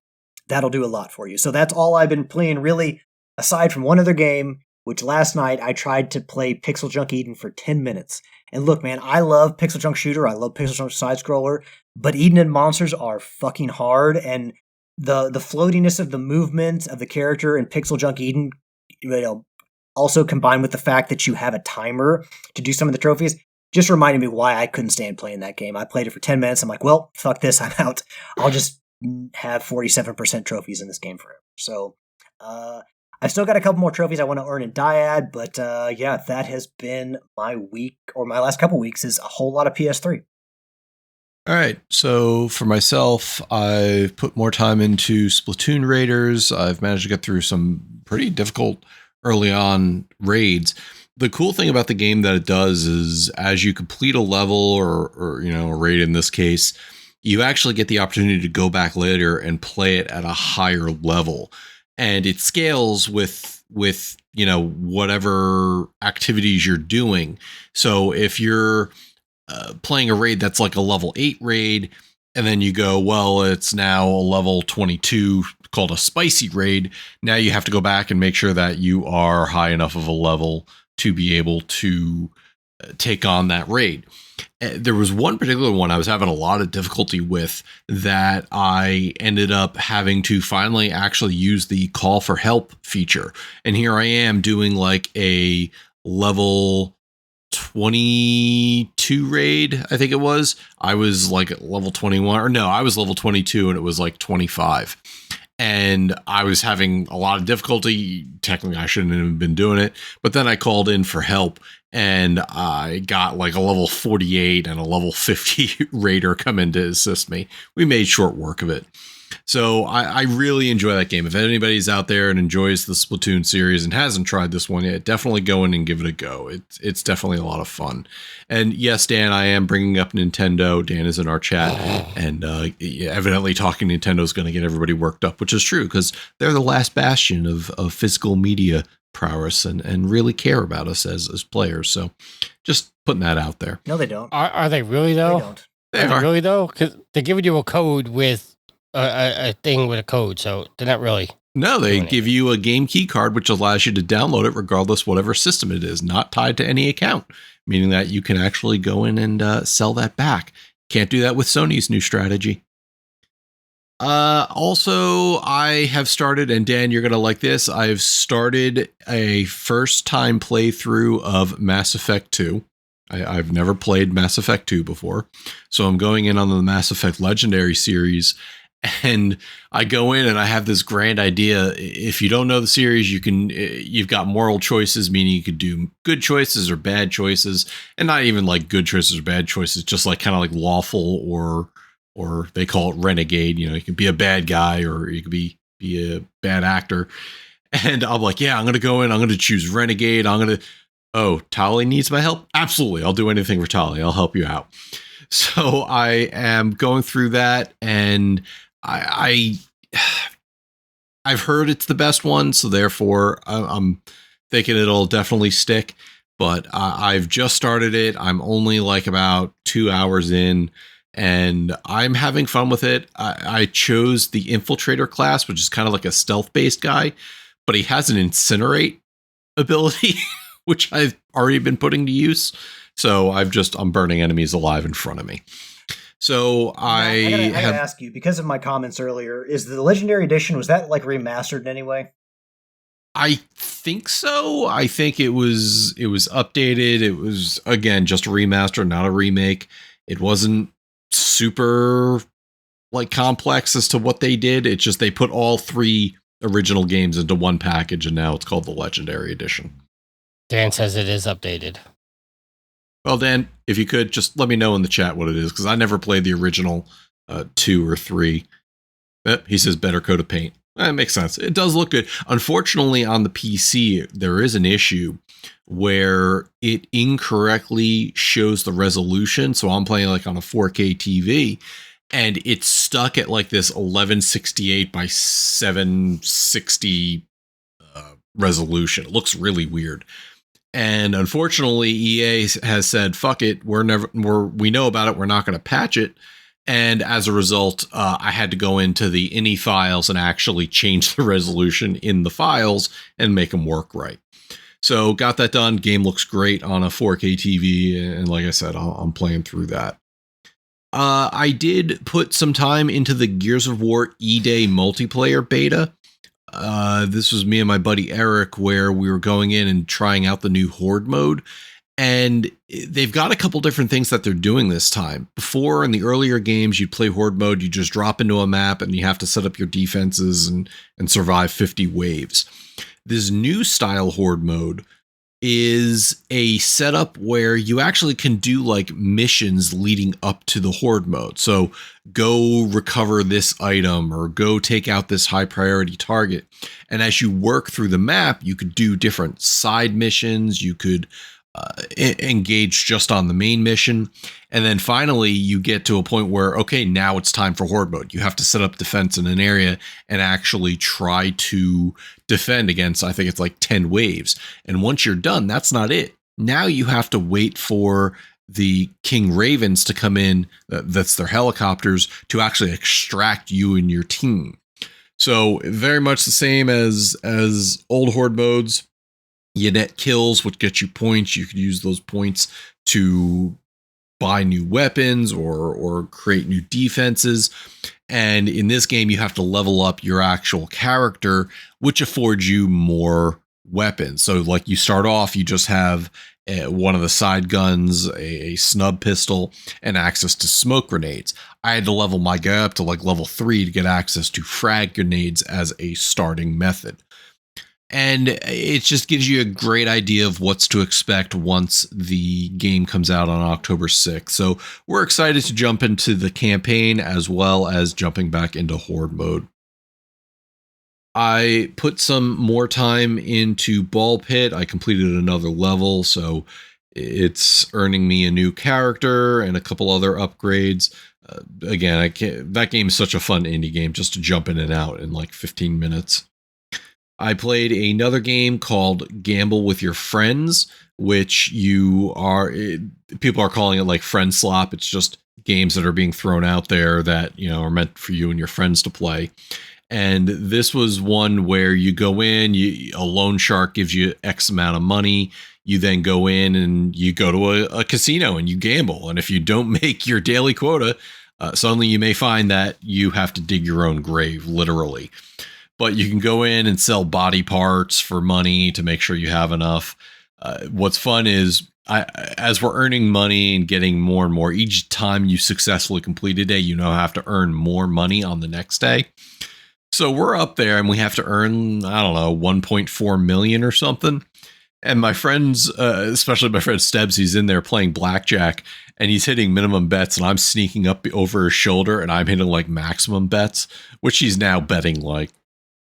that'll do a lot for you. So that's all I've been playing really. Aside from one other game, which last night I tried to play Pixel Junk Eden for 10 minutes. And look, man, I love Pixel Junk Shooter. I love Pixel Junk Side Scroller. But Eden and Monsters are fucking hard. And the floatiness of the movement of the character in Pixel Junk Eden, also combined with the fact that you have a timer to do some of the trophies, just reminded me why I couldn't stand playing that game. I played it for 10 minutes. I'm like, well, fuck this. I'm out. I'll just have 47% trophies in this game forever. So, I've still got a couple more trophies I want to earn in Dyad, but that has been my week, or my last couple weeks, is a whole lot of PS3. All right, so for myself, I've put more time into Splatoon Raiders. I've managed to get through some pretty difficult early on raids. The cool thing about the game that it does is as you complete a level or a raid in this case, you actually get the opportunity to go back later and play it at a higher level. And it scales with whatever activities you're doing. So if you're playing a raid that's like a level 8 raid, and then you go, well, it's now a level 22 called a spicy raid. Now you have to go back and make sure that you are high enough of a level to be able to take on that raid. There was one particular one I was having a lot of difficulty with that I ended up having to finally actually use the call for help feature. And here I am doing like a level 22 raid, I think it was. I was like at level 21, or no, I was level 22 and it was like 25. and I was having a lot of difficulty. Technically, I shouldn't have been doing it, but then I called in for help, and I got like a level 48 and a level 50 raider come in to assist me. We made short work of it. So I really enjoy that game. If anybody's out there and enjoys the Splatoon series and hasn't tried this one yet, definitely go in and give it a go. It's definitely a lot of fun. And yes, Dan, I am bringing up Nintendo. Dan is in our chat, and evidently talking Nintendo is going to get everybody worked up, which is true because they're the last bastion of physical media prowess and really care about us as players. So just putting that out there. No, they don't. Are they really though? They don't. They Are they are. really though? Because they're giving you a code with a thing with a code, so they're not really. No, they doing give you a game key card, which allows you to download it regardless whatever system it is, not tied to any account, meaning that you can actually go in and sell that back. Can't do that with Sony's new strategy. Also, I have started, and Dan, you're going to like this, I've started a first-time playthrough of Mass Effect 2. I've never played Mass Effect 2 before, so I'm going in on the Mass Effect Legendary series. And I go in and I have this grand idea. If you don't know the series, you've got moral choices, meaning you could do good choices or bad choices, and not even like good choices or bad choices, just like kind of like lawful or they call it renegade. You can be a bad guy or you could be a bad actor. And I'm like, yeah, I'm going to go in. I'm going to choose renegade. Oh, Tali needs my help? Absolutely. I'll do anything for Tali. I'll help you out. So I am going through that, and I've heard it's the best one, so therefore I'm thinking it'll definitely stick. But I've just started it. I'm only like about 2 hours in, and I'm having fun with it. I chose the Infiltrator class, which is kind of like a stealth-based guy, but he has an Incinerate ability, which I've already been putting to use. So I'm burning enemies alive in front of me. So I gotta ask you, because of my comments earlier, is the Legendary Edition, was that like remastered in any way? I think so. I think it was updated. It was, again, just a remaster, not a remake. It wasn't super like complex as to what they did. It's just they put all 3 original games into one package, and now it's called the Legendary Edition. Dan says it is updated. Well, Dan, if you could just let me know in the chat what it is, because I never played the original 2 or 3. He says better coat of paint. That makes sense. It does look good. Unfortunately, on the PC, there is an issue where it incorrectly shows the resolution. So I'm playing like on a 4K TV, and it's stuck at like this 1168 by 760 resolution. It looks really weird. And unfortunately, EA has said, fuck it, we know about it, we're not going to patch it. And as a result, I had to go into the INI files and actually change the resolution in the files and make them work right. So got that done. Game looks great on a 4K TV. And like I said, I'm playing through that. I did put some time into the Gears of War E-Day multiplayer beta. This was me and my buddy Eric, where we were going in and trying out the new Horde mode. And they've got a couple different things that they're doing this time. Before, in the earlier games, you'd play Horde mode, you just drop into a map and you have to set up your defenses and survive 50 waves. This new style Horde mode is a setup where you actually can do like missions leading up to the Horde mode. So go recover this item or go take out this high priority target. And as you work through the map, you could do different side missions. You could engage just on the main mission. And then finally you get to a point where, okay, now it's time for Horde mode. You have to set up defense in an area and actually try to defend against, I think it's like 10 waves. And once you're done, that's not it. Now you have to wait for the King Ravens to come in, that's their helicopters, to actually extract you and your team. So very much the same as old Horde modes. You net kills, which gets you points. You could use those points to buy new weapons or create new defenses. And in this game, you have to level up your actual character, which affords you more weapons. So like you start off, you just have one of the side guns, a snub pistol, and access to smoke grenades. I had to level my guy up to like level 3 to get access to frag grenades as a starting method. And it just gives you a great idea of what's to expect once the game comes out on October 6th. So we're excited to jump into the campaign as well as jumping back into Horde mode. I put some more time into Ball Pit. I completed another level, so it's earning me a new character and a couple other upgrades. Again, that game is such a fun indie game just to jump in and out in like 15 minutes. I played another game called Gamble with Your Friends, which people are calling it like Friend Slop. It's just games that are being thrown out there that, are meant for you and your friends to play. And this was one where you go in, a loan shark gives you X amount of money. You then go in and you go to a casino and you gamble. And if you don't make your daily quota, suddenly you may find that you have to dig your own grave, literally. But you can go in and sell body parts for money to make sure you have enough. What's fun is as we're earning money and getting more and more, each time you successfully complete a day, you now have to earn more money on the next day. So we're up there and we have to earn, 1.4 million or something. And my friends, especially my friend Stebbs, he's in there playing blackjack and he's hitting minimum bets and I'm sneaking up over his shoulder and I'm hitting like maximum bets, which he's now betting like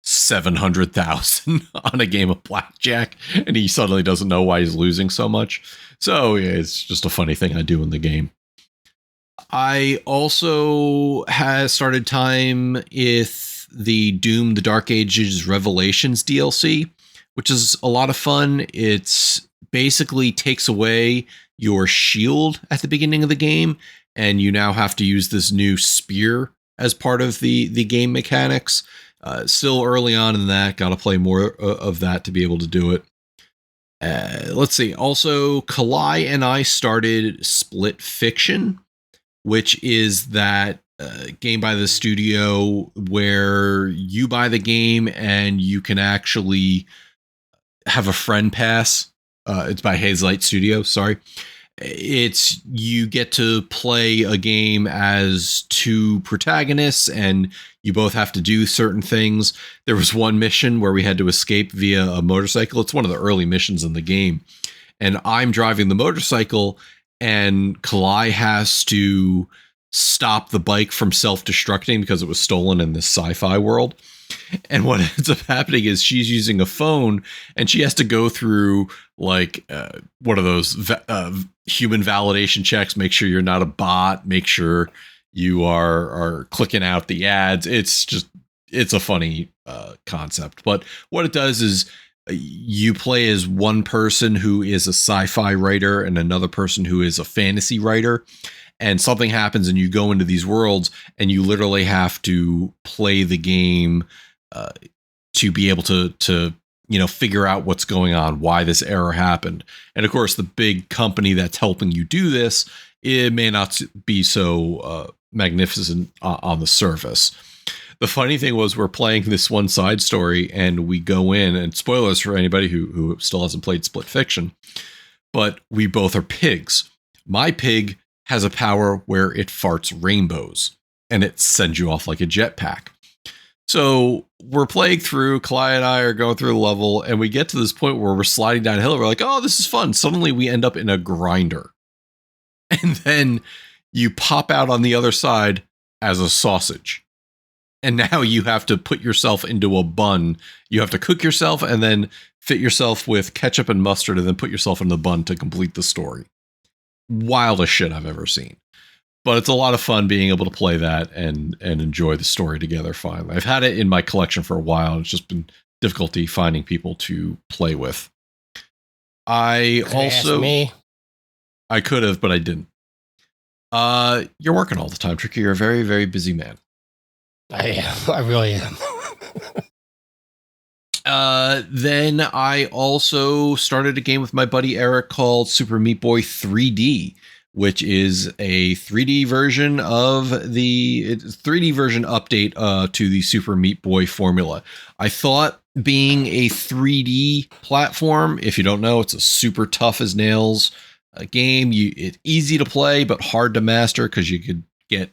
700,000 on a game of blackjack, and he suddenly doesn't know why he's losing so much. So yeah, it's just a funny thing I do in the game. I also has started time with the Doom: The Dark Ages Revelations DLC, which is a lot of fun. It's basically takes away your shield at the beginning of the game, and you now have to use this new spear as part of the game mechanics. Still early on in that, got to play more of that to be able to do it. Let's see. Also, Kalai and I started Split Fiction, which is that game by the studio where you buy the game and you can actually have a friend pass. It's by Hazelight Studio. Sorry. It's you get to play a game as two protagonists and you both have to do certain things. There was one mission where we had to escape via a motorcycle. It's one of the early missions in the game. And I'm driving the motorcycle and Kalai has to stop the bike from self-destructing because it was stolen in this sci-fi world. And what ends up happening is she's using a phone and she has to go through like one of those human validation checks, make sure you're not a bot, make sure you are clicking out the ads. It's a funny concept. But what it does is you play as one person who is a sci-fi writer and another person who is a fantasy writer. And something happens and you go into these worlds and you literally have to play the game to be able to figure out what's going on, why this error happened. And of course, the big company that's helping you do this, it may not be so magnificent on the surface. The funny thing was we're playing this one side story and we go in, and spoilers for anybody who still hasn't played Split Fiction, but we both are pigs. My pig has a power where it farts rainbows and it sends you off like a jetpack. So we're playing through, Kalai and I are going through the level and we get to this point where we're sliding down a hill. We're like, oh, this is fun. Suddenly we end up in a grinder. And then you pop out on the other side as a sausage. And now you have to put yourself into a bun. You have to cook yourself and then fit yourself with ketchup and mustard and then put yourself in the bun to complete the story. Wildest shit I've ever seen. But it's a lot of fun being able to play that and enjoy the story together finally. I've had it in my collection for a while. It's just been difficulty finding people to play with. I could have, but I didn't. You're working all the time, Tricky. You're a very, very busy man. I really am. Then I also started a game with my buddy Eric called Super Meat Boy 3D, which is a 3D version of 3D version update to the Super Meat Boy formula. I thought being a 3D platform, if you don't know, it's a super tough as nails game. It's easy to play, but hard to master because you could get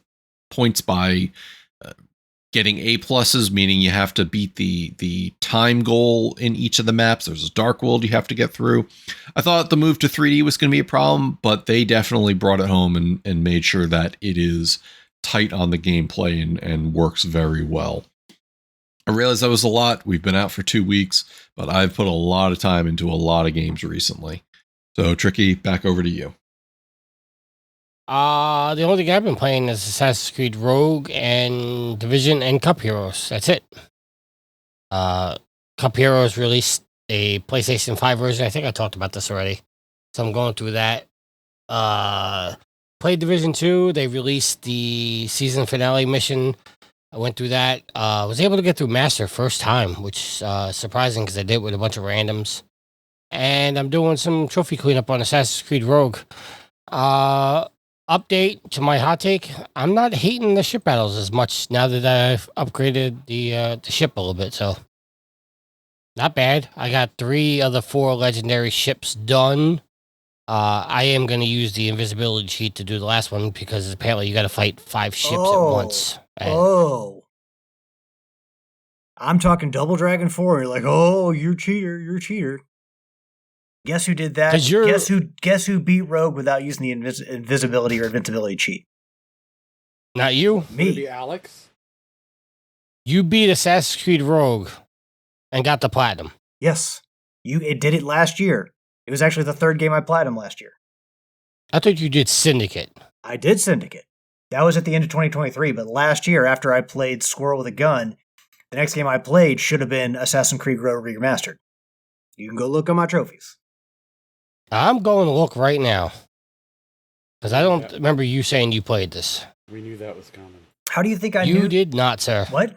points by getting A pluses, meaning you have to beat the time goal in each of the maps. There's a dark world you have to get through. I thought the move to 3D was going to be a problem, but they definitely brought it home and made sure that it is tight on the gameplay and works very well. I realized that was a lot. We've been out for 2 weeks, but I've put a lot of time into a lot of games recently. So, Tricky, back over to you. The only thing I've been playing is Assassin's Creed Rogue and Division and Cup Heroes. That's it. Cup Heroes released a PlayStation 5 version. I think I talked about this already. So I'm going through that. Played Division 2. They released the season finale mission. I went through that. Was able to get through Master first time, which is surprising because I did it with a bunch of randoms. And I'm doing some trophy cleanup on Assassin's Creed Rogue. Update to my hot take. I'm not hating the ship battles as much now that I've upgraded the ship a little bit, so not bad. I got 3 of the 4 legendary ships done. I am going to use the invisibility cheat to do the last one because apparently you got to fight 5 ships at once. I'm talking Double Dragon 4. You're like, oh, you're a cheater. Guess who did that? Guess who beat Rogue without using the invisibility or invincibility cheat? Not you. Me. Alex. You beat Assassin's Creed Rogue and got the platinum. Yes. It did it last year. It was actually the 3rd game I platinum last year. I thought you did Syndicate. I did Syndicate. That was at the end of 2023, but last year after I played Squirrel with a Gun, the next game I played should have been Assassin's Creed Rogue Remastered. You can go look on my trophies. I'm going to look right now. Because I don't remember you saying you played this. We knew that was coming. How do you think I knew? You did not, sir. What?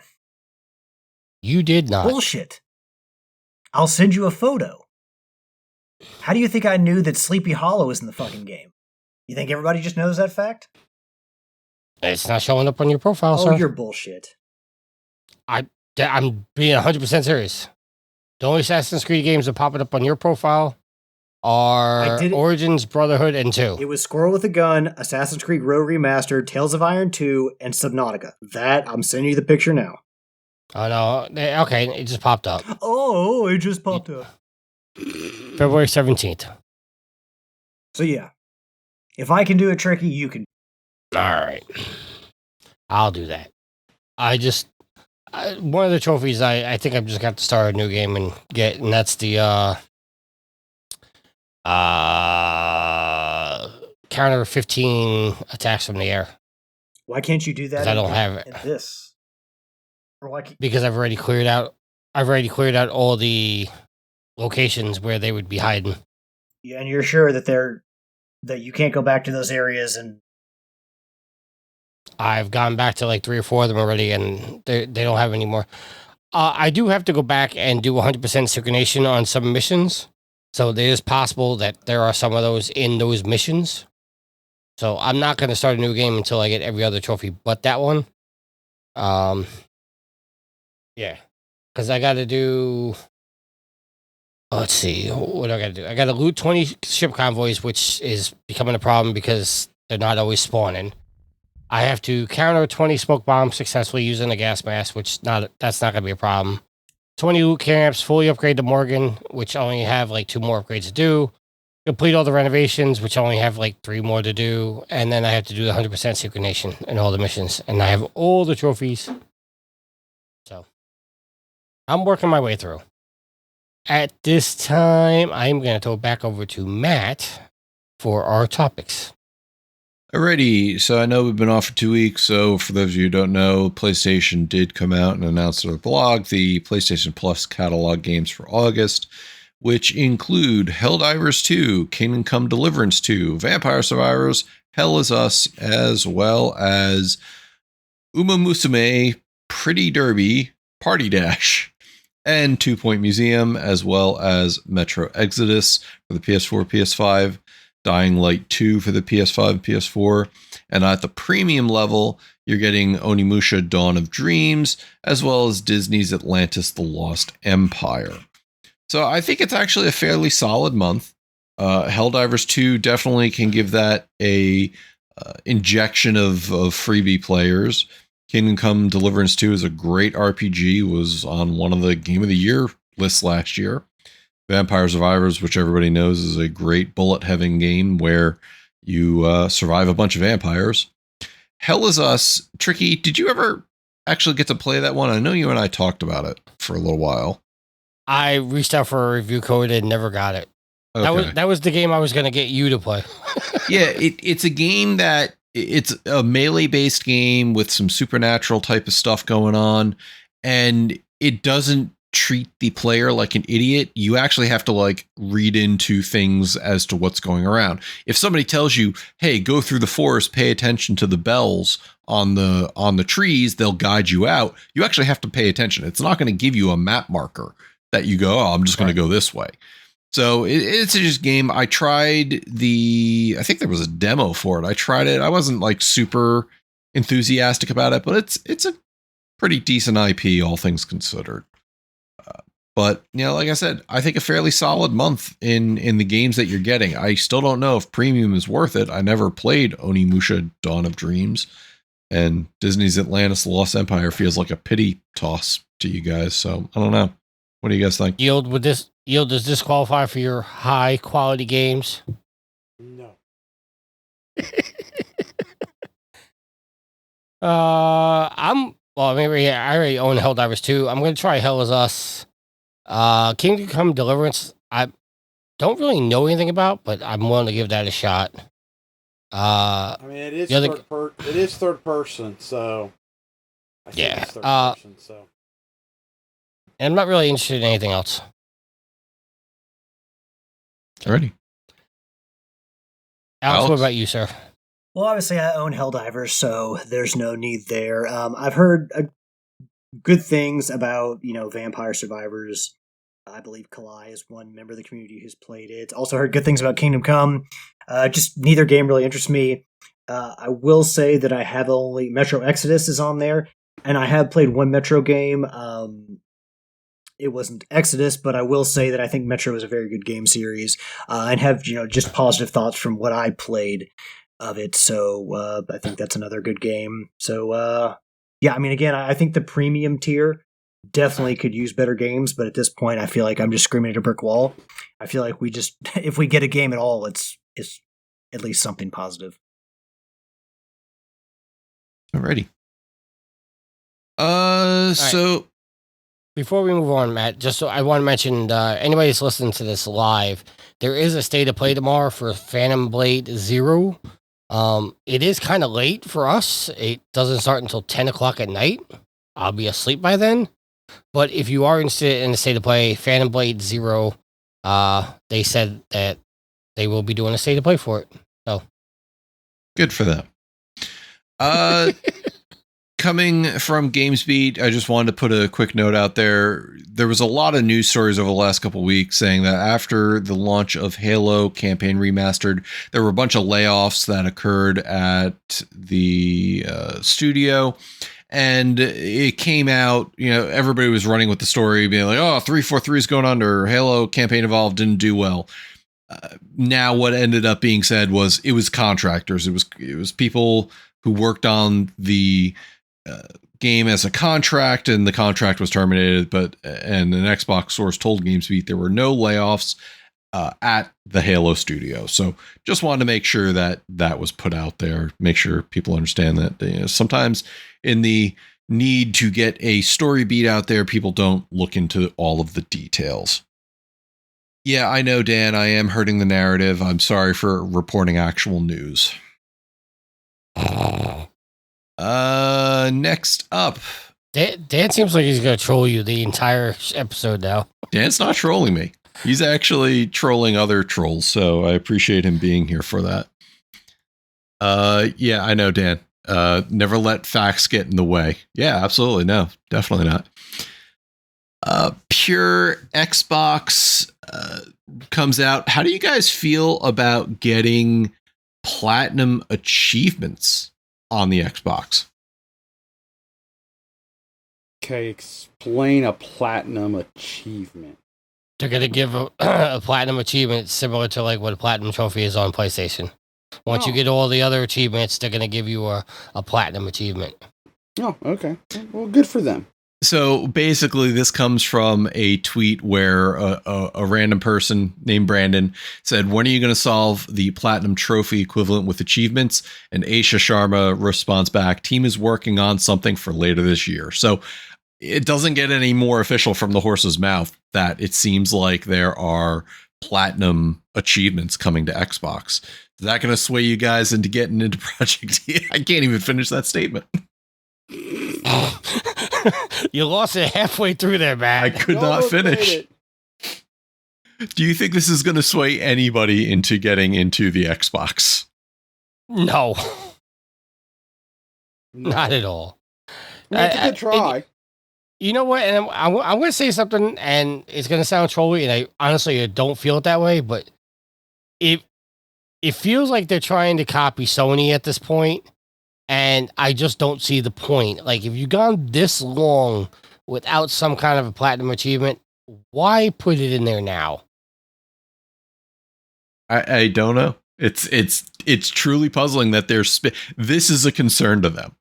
You did not. Bullshit. I'll send you a photo. How do you think I knew that Sleepy Hollow is in the fucking game? You think everybody just knows that fact? It's not showing up on your profile, sir. Oh, you're bullshit. I'm being 100% serious. The only Assassin's Creed games that popping up on your profile are Origins, Brotherhood, and 2. It was Squirrel with a Gun, Assassin's Creed Rogue Remastered, Tales of Iron 2, and Subnautica. That, I'm sending you the picture now. Oh, no. Okay, it just popped up. Oh, it just popped up. February 17th. So, yeah. If I can do it tricky, you can. All right. I'll do that. One of the trophies I think I've just got to start a new game and that's the counter 15 attacks from the air. Why can't you do that? I don't have it. In this. Or why because I've already cleared out all the locations where they would be hiding. Yeah, and you're sure that you can't go back to those areas and I've gone back to like 3 or 4 of them already, and they don't have any more. I do have to go back and do 100% synchronization on some missions. So it is possible that there are some of those in those missions. So I'm not going to start a new game until I get every other trophy but that one. Yeah. Because I got to do... Let's see. What do I got to do? I got to loot 20 ship convoys, which is becoming a problem because they're not always spawning. I have to counter 20 smoke bombs successfully using a gas mask, that's not going to be a problem. 20 loot camps, fully upgrade to Morgan, which I only have like 2 more upgrades to do. Complete all the renovations, which I only have like 3 more to do. And then I have to do the 100% synchronization in all the missions. And I have all the trophies. So I'm working my way through. At this time, I'm going to throw it back over to Matt for our topics. Alrighty, so I know we've been off for 2 weeks, so for those of you who don't know, PlayStation did come out and announce on their blog the PlayStation Plus catalog games for August, which include Helldivers 2, Kingdom Come Deliverance 2, Vampire Survivors, Hell Is Us, as well as Uma Musume, Pretty Derby, Party Dash, and 2 Point Museum, as well as Metro Exodus for the PS4, PS5. Dying Light 2 for the PS5 and PS4. And at the premium level, you're getting Onimusha Dawn of Dreams, as well as Disney's Atlantis The Lost Empire. So I think it's actually a fairly solid month. Helldivers 2 definitely can give that a injection of freebie players. Kingdom Come Deliverance 2 is a great RPG, was on one of the Game of the Year lists last year. Vampire Survivors, which everybody knows is a great bullet-heavy game where you survive a bunch of vampires. Hell Is Us, Tricky, did you ever actually get to play that one? I know you and I talked about it for a little while. I reached out for a review code and never got it. Okay. That was the game I was going to get you to play. Yeah, it's a game that it's a melee-based game with some supernatural type of stuff going on, and it doesn't treat the player like an idiot. You actually have to like read into things as to what's going around. If somebody tells you, "Hey, go through the forest, pay attention to the bells on the trees, they'll guide you out." You actually have to pay attention. It's not going to give you a map marker that you go, "Oh, I'm just going to go this way." So it's a just game. I tried I think there was a demo for it. I tried it. I wasn't like super enthusiastic about it, but it's a pretty decent IP, all things considered. But, you know, like I said, I think a fairly solid month in the games that you're getting. I still don't know if premium is worth it. I never played Onimusha Dawn of Dreams, and Disney's Atlantis The Lost Empire feels like a pity toss to you guys. So I don't know. What do you guys think? Yield, does this qualify for your high quality games? No. I already own Helldivers 2. I'm going to try Hell Is Us. Kingdom Come Deliverance, I don't really know anything about, but I'm willing to give that a shot. I mean, it is third person, so I think it's third person, so. And I'm not really interested in anything else. Alrighty. Alex, what about you, sir? Well, obviously, I own Helldivers, so there's no need there. I've heard good things about, Vampire Survivors. I believe Kalai is one member of the community who's played it. Also heard good things about Kingdom Come. Just neither game really interests me. I will say that I have only Metro Exodus is on there, and I have played one Metro game. It wasn't Exodus, but I will say that I think Metro is a very good game series, and have just positive thoughts from what I played of it. So I think that's another good game. So yeah, I mean, again, I think the premium tier definitely could use better games, but at this point, I feel like I'm just screaming at a brick wall. I feel like if we get a game at all, it's at least something positive. Alrighty. So before we move on, Matt, just so I want to mention, anybody that's listening to this live, there is a state of play tomorrow for Phantom Blade Zero. It is kind of late for us. It doesn't start until 10 o'clock at night. I'll be asleep by then. But if you are interested in the state of play, Phantom Blade Zero, they said that they will be doing a state of play for it. So good for them. Coming from GamesBeat, I just wanted to put a quick note out there. There was a lot of news stories over the last couple of weeks saying that after the launch of Halo Campaign Remastered, there were a bunch of layoffs that occurred at the studio. And it came out, everybody was running with the story, being like, "Oh, 343 is going under. Halo Campaign Evolved didn't do well." Now, what ended up being said was it was contractors. It was people who worked on the game as a contract, and the contract was terminated. And an Xbox source told GamesBeat there were no layoffs at the Halo studio. So just wanted to make sure that was put out there. Make sure people understand that sometimes in the need to get a story beat out there, people don't look into all of the details. Yeah, I know, Dan, I am hurting the narrative. I'm sorry for reporting actual news. Next up. Dan seems like he's going to troll you the entire episode now. Dan's not trolling me. He's actually trolling other trolls, so I appreciate him being here for that. Yeah, I know, Dan. Never let facts get in the way. Yeah, absolutely. No, definitely not. Pure Xbox comes out. How do you guys feel about getting platinum achievements on the Xbox? Okay, explain a platinum achievement. They're going to give a platinum achievement similar to like what a platinum trophy is on PlayStation. Once you get all the other achievements, they're going to give you a platinum achievement. Oh, okay. Well, good for them. So basically, this comes from a tweet where a random person named Brandon said, "When are you going to solve the platinum trophy equivalent with achievements?" And Aisha Sharma responds back, "Team is working on something for later this year." So it doesn't get any more official from the horse's mouth that it seems like there are platinum achievements coming to Xbox. Is that going to sway you guys into getting into Project E? I can't even finish that statement. You lost it halfway through there, man. I could not finish. Do you think this is going to sway anybody into getting into the Xbox? No. Not at all. Make a good try. You know what? And I'm going to say something, and it's going to sound trolly, and I honestly don't feel it that way, but it feels like they're trying to copy Sony at this point. And I just don't see the point. Like, if you've gone this long without some kind of a platinum achievement, why put it in there now? I don't know. It's truly puzzling that this is a concern to them.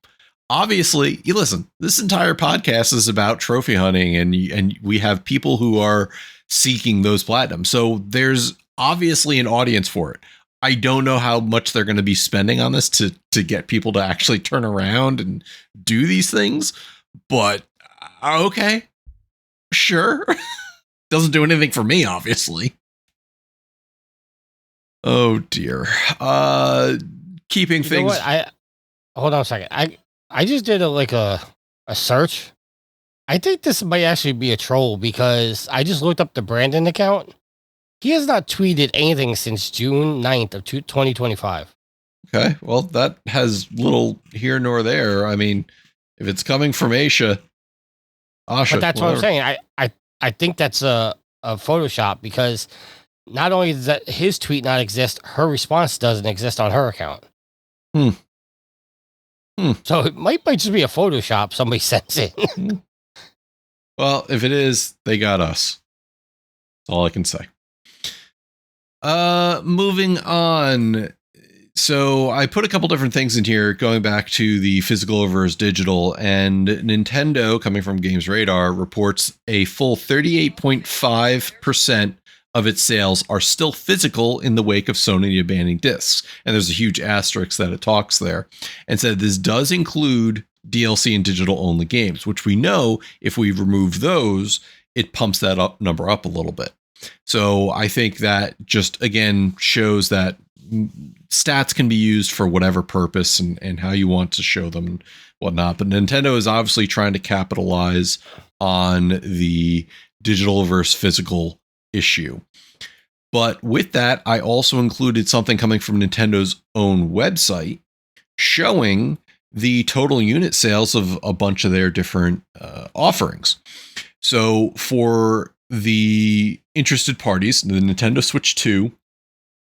Obviously, you listen, this entire podcast is about trophy hunting, and we have people who are seeking those platinum. So there's obviously an audience for it. I don't know how much they're going to be spending on this to get people to actually turn around and do these things. But okay, sure. Doesn't do anything for me, obviously. Oh dear. Keeping you things. Know what? Hold on a second. I just did a search. I think this might actually be a troll because I just looked up the Brandon account. He has not tweeted anything since June 9th of 2025. Okay, well, that has little here nor there. I mean, if it's coming from Asha, but that's what I'm saying. I think that's a Photoshop because not only does that his tweet not exist, her response doesn't exist on her account. So it might just be a Photoshop somebody sends in. Well, if it is, they got us. That's all I can say. Moving on. So I put a couple different things in here going back to the physical versus digital, and Nintendo, coming from Games Radar, reports a full 38.5% of its sales are still physical in the wake of Sony abandoning discs. And there's a huge asterisk that it talks there, and said this does include DLC and digital only games, which we know if we remove those, it pumps that number up a little bit. So I think that just, again, shows that stats can be used for whatever purpose and how you want to show them and whatnot. But Nintendo is obviously trying to capitalize on the digital versus physical issue. But with that, I also included something coming from Nintendo's own website showing the total unit sales of a bunch of their different offerings. So for the interested parties, the Nintendo Switch 2,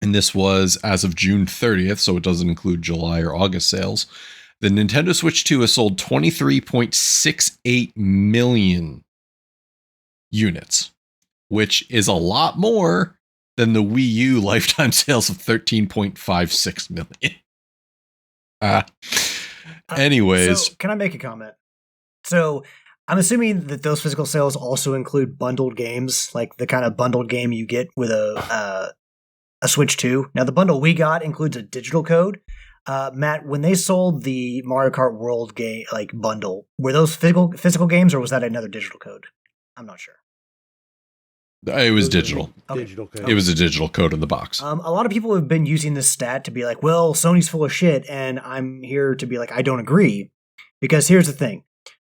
and this was as of June 30th, so it doesn't include July or August sales. The Nintendo Switch 2 has sold 23.68 million units, which is a lot more than the Wii U lifetime sales of 13.56 million. Anyways. So can I make a comment? So I'm assuming that those physical sales also include bundled games, like the kind of bundled game you get with a Switch 2. Now, the bundle we got includes a digital code. Matt, when they sold the Mario Kart World game bundle, were those physical games, or was that another digital code? I'm not sure. It was digital. Okay. Digital code. It was a digital code in the box. A lot of people have been using this stat to be like, well, Sony's full of shit, and I'm here to be like, I don't agree. Because here's the thing.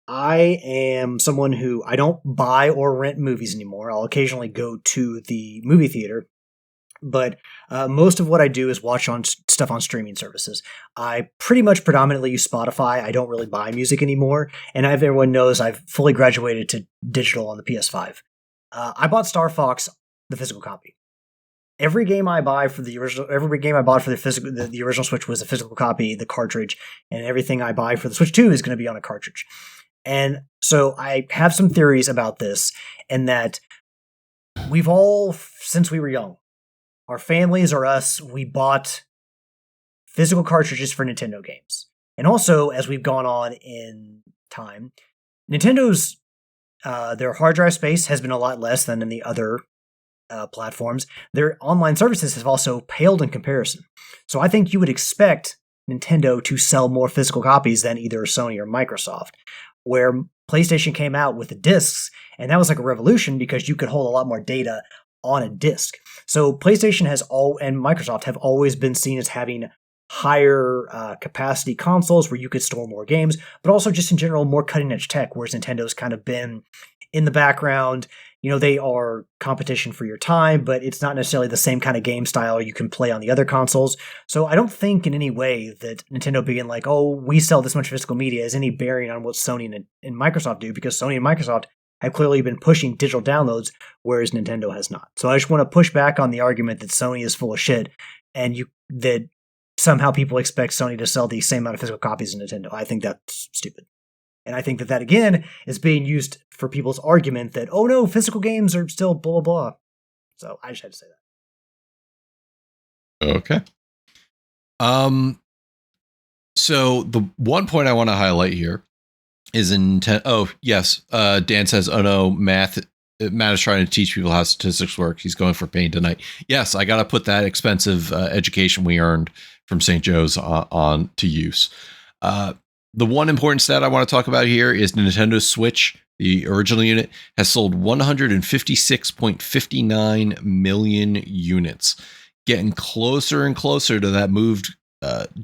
I am someone who I don't buy or rent movies anymore. I'll occasionally go to the movie theater. But most of what I do is watch on stuff on streaming services. I pretty much predominantly use Spotify. I don't really buy music anymore. And everyone knows I've fully graduated to digital on the PS5. I bought Star Fox, the physical copy. Every game I bought for the original Switch was a physical copy, the cartridge, and everything I buy for the Switch 2 is going to be on a cartridge. And so I have some theories about this, and that we've all, since we were young, our families or us, we bought physical cartridges for Nintendo games. And also, as we've gone on in time, Nintendo's their hard drive space has been a lot less than in the other platforms. Their online services have also paled in comparison. So I think you would expect Nintendo to sell more physical copies than either Sony or Microsoft, where PlayStation came out with the discs, and that was like a revolution because you could hold a lot more data on a disc. So PlayStation and Microsoft have always been seen as having higher capacity consoles where you could store more games, but also just in general more cutting edge tech, whereas Nintendo's kind of been in the background. You know, they are competition for your time, but it's not necessarily the same kind of game style you can play on the other consoles. So I don't think in any way that Nintendo being like, oh, we sell this much physical media has any bearing on what Sony and Microsoft do, because Sony and Microsoft have clearly been pushing digital downloads, whereas Nintendo has not. So I just want to push back on the argument that Sony is full of shit and that somehow people expect Sony to sell the same amount of physical copies as Nintendo. I think that's stupid. And I think that again is being used for people's argument that, oh no, physical games are still blah, blah, blah. So I just had to say that. Okay. So the one point I want to highlight here is Dan says, oh no, Matt is trying to teach people how statistics work. He's going for pain tonight. Yes, I got to put that expensive education we earned from St. Joe's on to use. The one important stat I want to talk about here is Nintendo Switch, the original unit, has sold 156.59 million units, getting closer and closer to that moved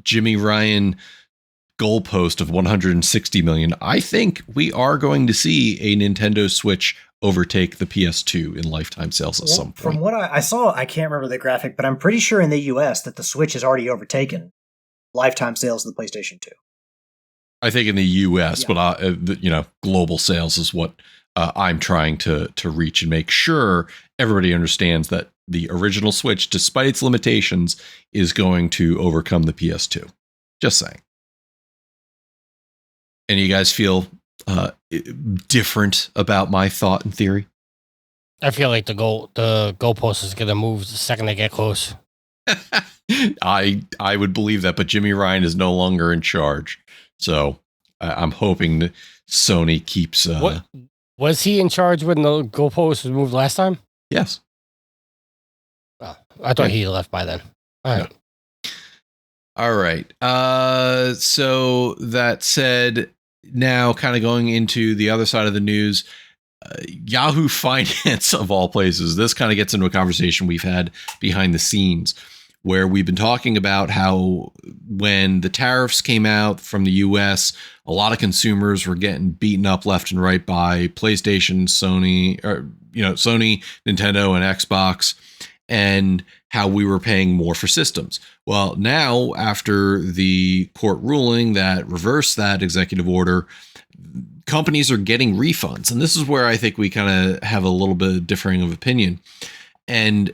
Jimmy Ryan goalpost of 160 million. I think we are going to see a Nintendo Switch overtake the PS2 in lifetime sales at some point. From what I saw, I can't remember the graphic, but I'm pretty sure in the US that the Switch has already overtaken lifetime sales of the PlayStation 2. I think in the US, yeah. But global sales is what I'm trying to reach and make sure everybody understands that the original Switch, despite its limitations, is going to overcome the PS2. Just saying. And you guys feel different about my thought and theory? I feel like the goalpost is going to move the second they get close. I would believe that, but Jimmy Ryan is no longer in charge. So I'm hoping that Sony keeps... What? Was he in charge when the goalpost was moved last time? Yes. Oh, I thought he left by then. All right. No. All right. So that said, now kind of going into the other side of the news, Yahoo Finance, of all places, this kind of gets into a conversation we've had behind the scenes, where we've been talking about how when the tariffs came out from the US, a lot of consumers were getting beaten up left and right by PlayStation, Sony, Nintendo, and Xbox, and how we were paying more for systems. Well, now, after the court ruling that reversed that executive order, companies are getting refunds. And this is where I think we kind of have a little bit of differing of opinion. And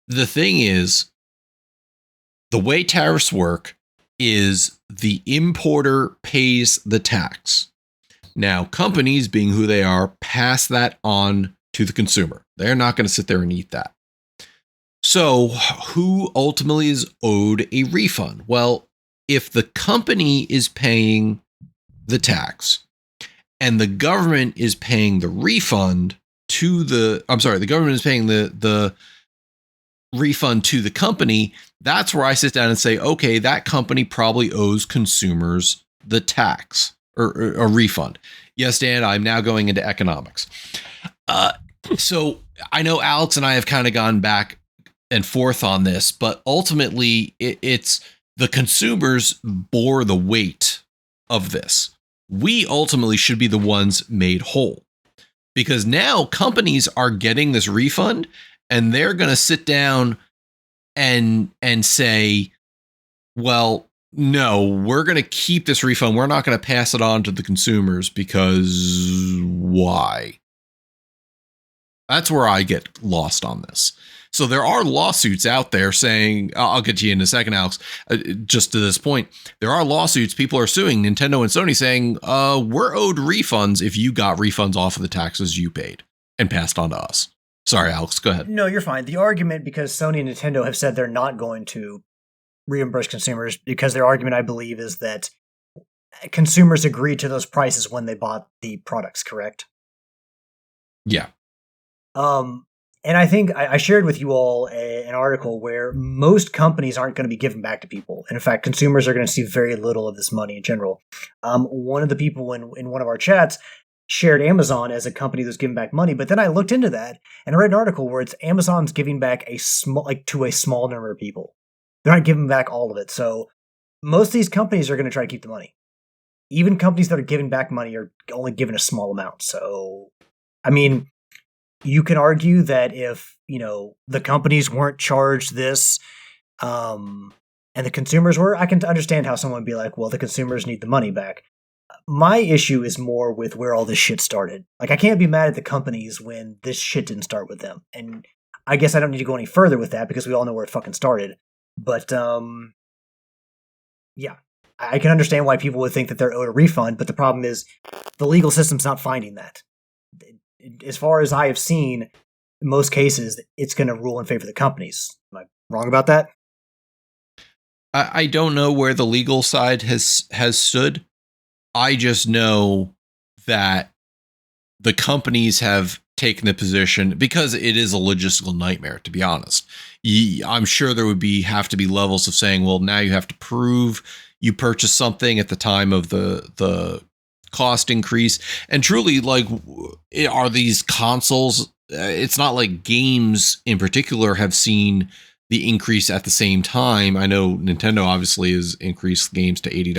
the thing is, the way tariffs work is the importer pays the tax. Now, companies, being who they are, pass that on to the consumer. They're not going to sit there and eat that. So who ultimately is owed a refund? Well, if the company is paying the tax and the government is paying the refund to the government is paying the refund to the company, that's where I sit down and say, okay, that company probably owes consumers the tax or a refund. Yes, Dan, I'm now going into economics. So I know Alex and I have kind of gone back and forth on this, but ultimately it's the consumers bore the weight of this. We ultimately should be the ones made whole, because now companies are getting this refund and they're going to sit down and say, well, no, we're going to keep this refund. We're not going to pass it on to the consumers because why? That's where I get lost on this. So there are lawsuits out there saying, I'll get to you in a second, Alex, just to this point, there are lawsuits. People are suing Nintendo and Sony saying, we're owed refunds if you got refunds off of the taxes you paid and passed on to us. Sorry, Alex, go ahead. No, you're fine. The argument, because Sony and Nintendo have said they're not going to reimburse consumers, because their argument, I believe, is that consumers agreed to those prices when they bought the products, correct? Yeah. And I think I shared with you all an article where most companies aren't going to be given back to people. And in fact, consumers are going to see very little of this money in general. One of the people in one of our chats shared Amazon as a company that's giving back money, but then I looked into that and I read an article where it's Amazon's giving back to a small number of people. They're not giving back all of it. So most of these companies are going to try to keep the money. Even companies that are giving back money are only given a small amount. So, I mean, you can argue that if, the companies weren't charged this, and the consumers were, I can understand how someone would be like, well, the consumers need the money back. My issue is more with where all this shit started. Like, I can't be mad at the companies when this shit didn't start with them. And I guess I don't need to go any further with that because we all know where it fucking started. But, yeah, I can understand why people would think that they're owed a refund, but the problem is the legal system's not finding that. As far as I have seen, in most cases, it's going to rule in favor of the companies. Am I wrong about that? I don't know where the legal side has stood. I just know that the companies have taken the position, because it is a logistical nightmare, to be honest. I'm sure there would have to be levels of saying, well, now you have to prove you purchased something at the time of the cost increase. And truly, like, are these consoles, it's not like games in particular have seen the increase at the same time. I know Nintendo obviously has increased games to $80.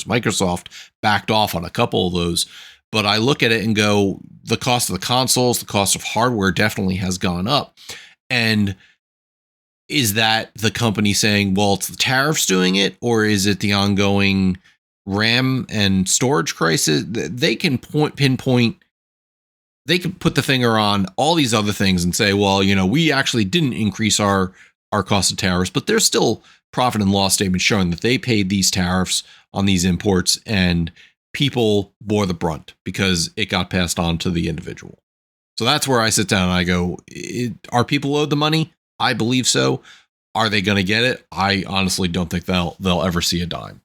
Microsoft backed off on a couple of those, but I look at it and go, the cost of the consoles, the cost of hardware definitely has gone up. And is that the company saying, well, it's the tariffs doing it, or is it the ongoing RAM and storage crisis? They can pinpoint, they can put the finger on all these other things and say, well, we actually didn't increase our cost of tariffs, but there's still profit and loss statements showing that they paid these tariffs on these imports and people bore the brunt because it got passed on to the individual. So that's where I sit down and I go, are people owed the money? I believe so. Are they going to get it? I honestly don't think they'll ever see a dime.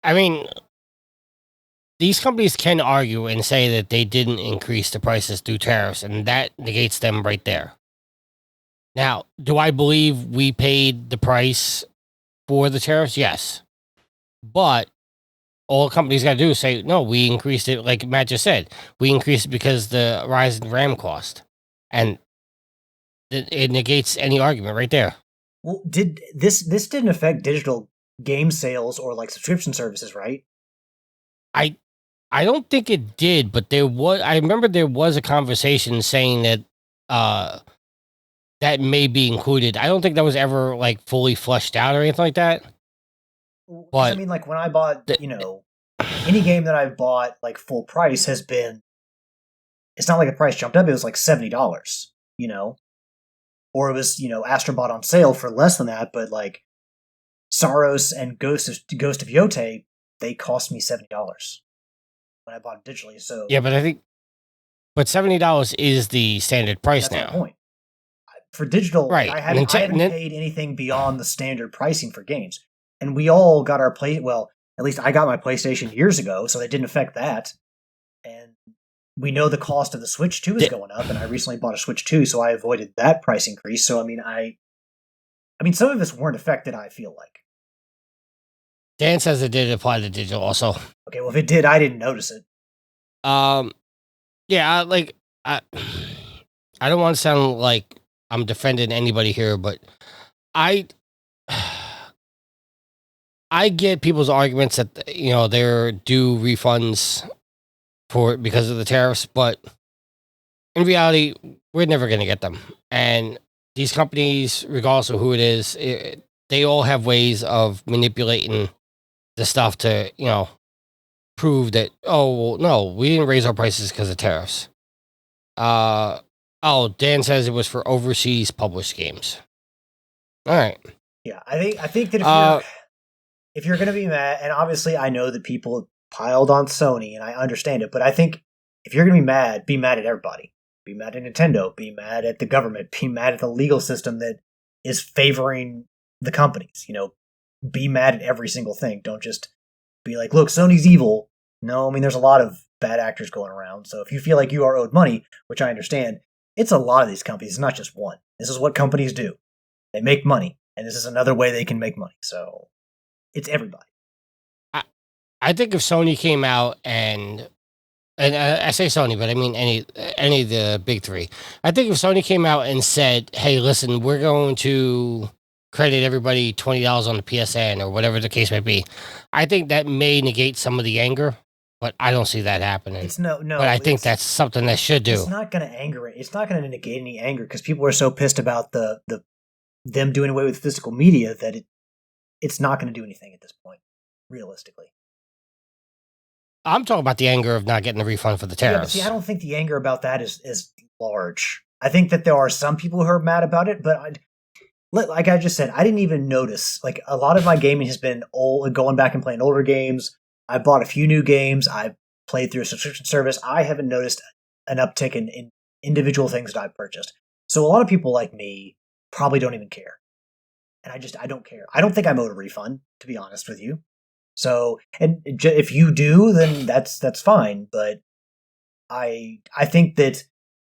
I mean, these companies can argue and say that they didn't increase the prices through tariffs, and that negates them right there. Now, do I believe we paid the price for the tariffs? Yes. But all companies got to do is say, no, we increased it, like Matt just said. We increased it because the rise in RAM cost. And it negates any argument right there. Well, this didn't affect digital game sales or like subscription services, right? I don't think it did, but I remember there was a conversation saying that that may be included. I don't think that was ever like fully fleshed out or anything like that. But I mean, like when I bought, any game that I've bought like full price has been, it's not like the price jumped up, it was like $70, or it was, Astrobot on sale for less than that, but like Saros and Ghost of Yote, they cost me $70 when I bought it digitally. So yeah, but $70 is the standard price that's now. my point. For digital, right? I haven't paid anything beyond the standard pricing for games, and we all got our at least I got my PlayStation years ago, so it didn't affect that. And we know the cost of the Switch 2 is going up, and I recently bought a Switch 2, so I avoided that price increase. So I mean, some of us weren't affected, I feel like. Dan says it did apply to digital also. Okay, well, if it did, I didn't notice it. Yeah, I don't want to sound like I'm defending anybody here, but I get people's arguments that they're due refunds because of the tariffs, but in reality, we're never going to get them. And these companies, regardless of who it is, they all have ways of manipulating the stuff to, prove that, oh, well, no, we didn't raise our prices because of tariffs. Dan says it was for overseas published games. All right. Yeah, I think that if you're going to be mad, and obviously I know that people piled on Sony, and I understand it, but I think if you're going to be mad at everybody. Be mad at Nintendo. Be mad at the government. Be mad at the legal system that is favoring the companies. Be mad at every single thing. Don't just be like, look, Sony's evil. No, I mean, there's a lot of bad actors going around. So if you feel like you are owed money, which I understand, it's a lot of these companies. It's not just one. This is what companies do. They make money, and this is another way they can make money. So it's everybody. I think if Sony came out and I say Sony, but I mean any of the big three. I think if Sony came out and said, hey, listen, we're going to credit everybody $20 on the PSN or whatever the case may be, I think that may negate some of the anger, but I don't see that happening. It's no. But I think that's something that should do. It's not going to anger it. It's not going to negate any anger because people are so pissed about them doing away with physical media that it's not going to do anything at this point, realistically. I'm talking about the anger of not getting the refund for the tariffs. Yeah, but see, I don't think the anger about that is large. I think that there are some people who are mad about it, but like I just said, I didn't even notice. Like, a lot of my gaming has been going back and playing older games. I bought a few new games. I played through a subscription service. I haven't noticed an uptick in individual things that I've purchased. So a lot of people like me probably don't even care. And I don't care. I don't think I'm owed a refund, to be honest with you. So, and if you do, then that's fine. But I think that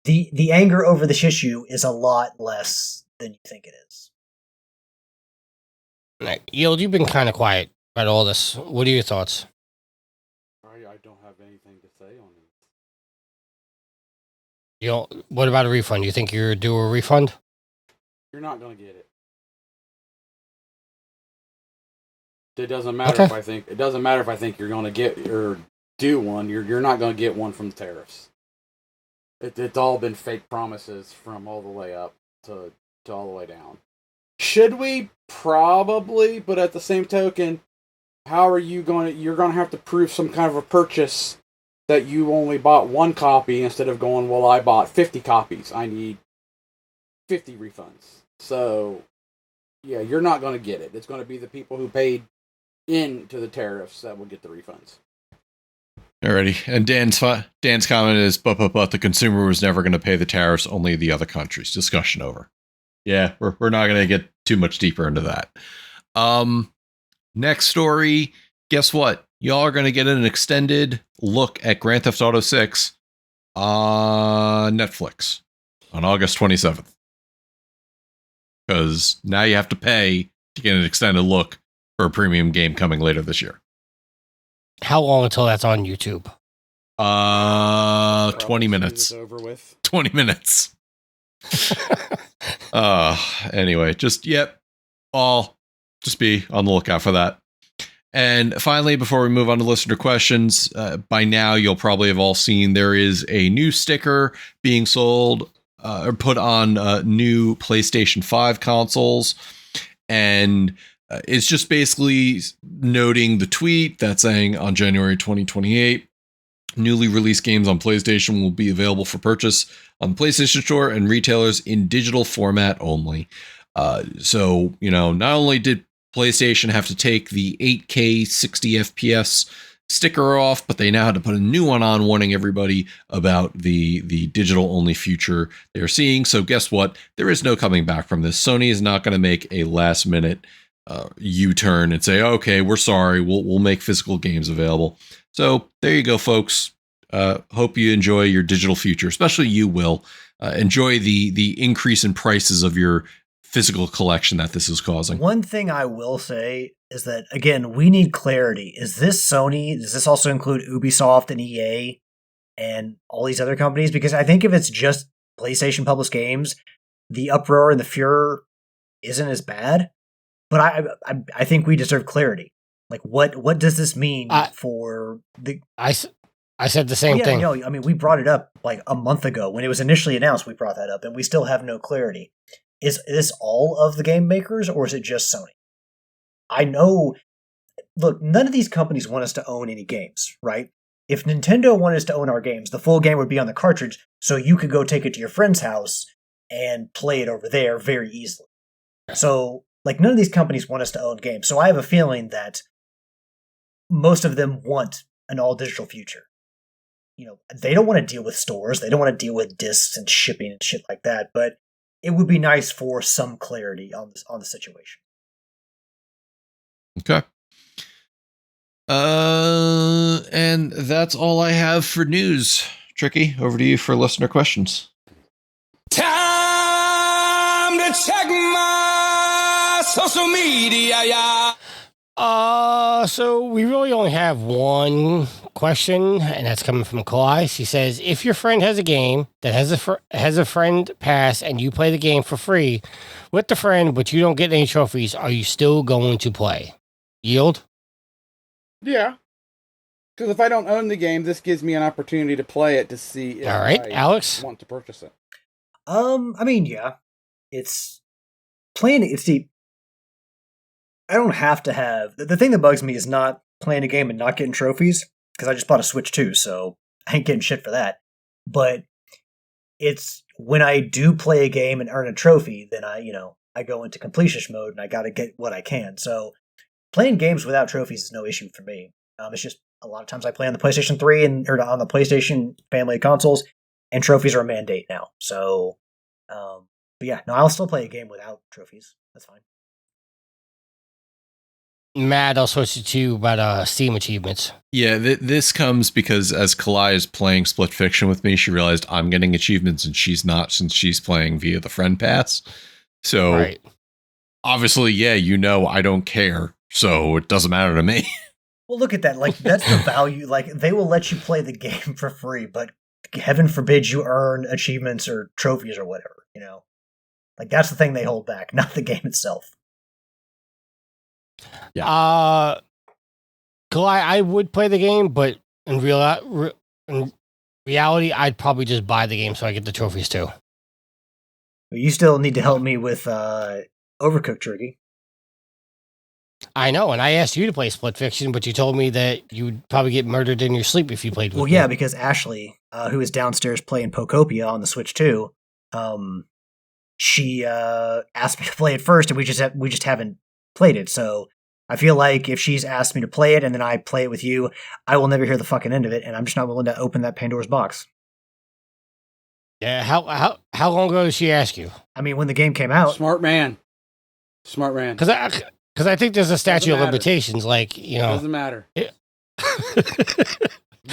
the anger over this issue is a lot less than you think it is. Right. Yield, you've been kind of quiet about all this. What are your thoughts? I don't have anything to say on it. What about a refund? You think you're due a refund? You're not going to get it. It doesn't matter if I think you're going to get or do one. You're not going to get one from the tariffs. It's all been fake promises from all the way up to all the way down. Should we? Probably, but at the same token, how are you going to? You're going to have to prove some kind of a purchase that you only bought one copy instead of going, well, I bought 50 copies. I need 50 refunds. So, yeah, you're not going to get it. It's going to be the people who paid into the tariffs that will get the refunds. Alrighty, and Dan's comment is, but the consumer was never going to pay the tariffs, only the other countries. Discussion over. Yeah, we're not going to get too much deeper into that. Next story, guess what? Y'all are going to get an extended look at Grand Theft Auto 6 on Netflix on August 27th. Because now you have to pay to get an extended look for a premium game coming later this year. How long until that's on YouTube? 20 minutes. Over with. 20 minutes. Anyway, just be on the lookout for that. And finally, before we move on to listener questions, by now you'll probably have all seen there is a new sticker being sold or put on new PlayStation 5 consoles, and it's just basically noting the tweet that's saying on January 2028, newly released games on PlayStation will be available for purchase on the PlayStation Store and retailers in digital format only. So, not only did PlayStation have to take the 8K 60 FPS sticker off, but they now had to put a new one on, warning everybody about the digital only future they're seeing. So guess what? There is no coming back from this. Sony is not going to make a last minute U-turn and say, okay, we're sorry, we'll make physical games available. So there you go, folks. Hope you enjoy your digital future, especially you will. Enjoy the increase in prices of your physical collection that this is causing. One thing I will say is that, again, we need clarity. Is this Sony? Does this also include Ubisoft and EA and all these other companies? Because I think if it's just PlayStation published games, the uproar and the furor isn't as bad. But I think we deserve clarity. Like, what does this mean for the? I said the same thing. No, I mean, we brought it up like a month ago when it was initially announced. We brought that up, and we still have no clarity. is this all of the game makers or is it just Sony? I know, look, none of these companies want us to own any games, right? If Nintendo wanted us to own our games, the full game would be on the cartridge, so you could go take it to your friend's house and play it over there very easily. So, like, none of these companies want us to own games. So I have a feeling that most of them want an all-digital future. You know, they don't want to deal with stores. They don't want to deal with discs and shipping and shit like that. But it would be nice for some clarity on the situation. Okay. And that's all I have for news. Tricky, over to you for listener questions. Time to check my social media, yeah. So we really only have one question, and that's coming from Kalai. She says, if your friend has a game that has a friend pass and you play the game for free with the friend, but you don't get any trophies, are you still going to play? Yield? Yeah. Because if I don't own the game, this gives me an opportunity to play it to see if All right, I Alex? want to purchase it. I mean, yeah. It's playing it's deep. I don't have to have the thing that bugs me is not playing a game and not getting trophies, because I just bought a Switch too, so I ain't getting shit for that. But it's when I do play a game and earn a trophy, then I go into completionist mode and I gotta get what I can. So playing games without trophies is no issue for me. It's just a lot of times I play on the PlayStation 3 or on the PlayStation family of consoles, and trophies are a mandate now. So, but yeah, no, I'll still play a game without trophies. That's fine. Matt, I'll switch it to you about Steam achievements. Yeah, this comes because as Kalai is playing Split Fiction with me, she realized I'm getting achievements and she's not, since she's playing via the friend pass. So Right. Obviously, yeah, I don't care. So it doesn't matter to me. Well, look at that. Like, that's the value. Like, they will let you play the game for free, but heaven forbid you earn achievements or trophies or whatever, Like, that's the thing they hold back, not the game itself. Kalai, I would play the game, but in reality, I'd probably just buy the game so I get the trophies too. But you still need to help me with Overcooked Turkey. I know, and I asked you to play Split Fiction, but you told me that you'd probably get murdered in your sleep if you played with me. Well, yeah, because Ashley, who is downstairs playing Pokopia on the Switch too, she asked me to play it first, and we just haven't played it. So I feel like if she's asked me to play it and then I play it with you, I will never hear the fucking end of it, and I'm just not willing to open that Pandora's box. Yeah, how long ago did she ask you? I mean, when the game came out. Smart man. Because I think there's a statute of limitations, like, Doesn't matter.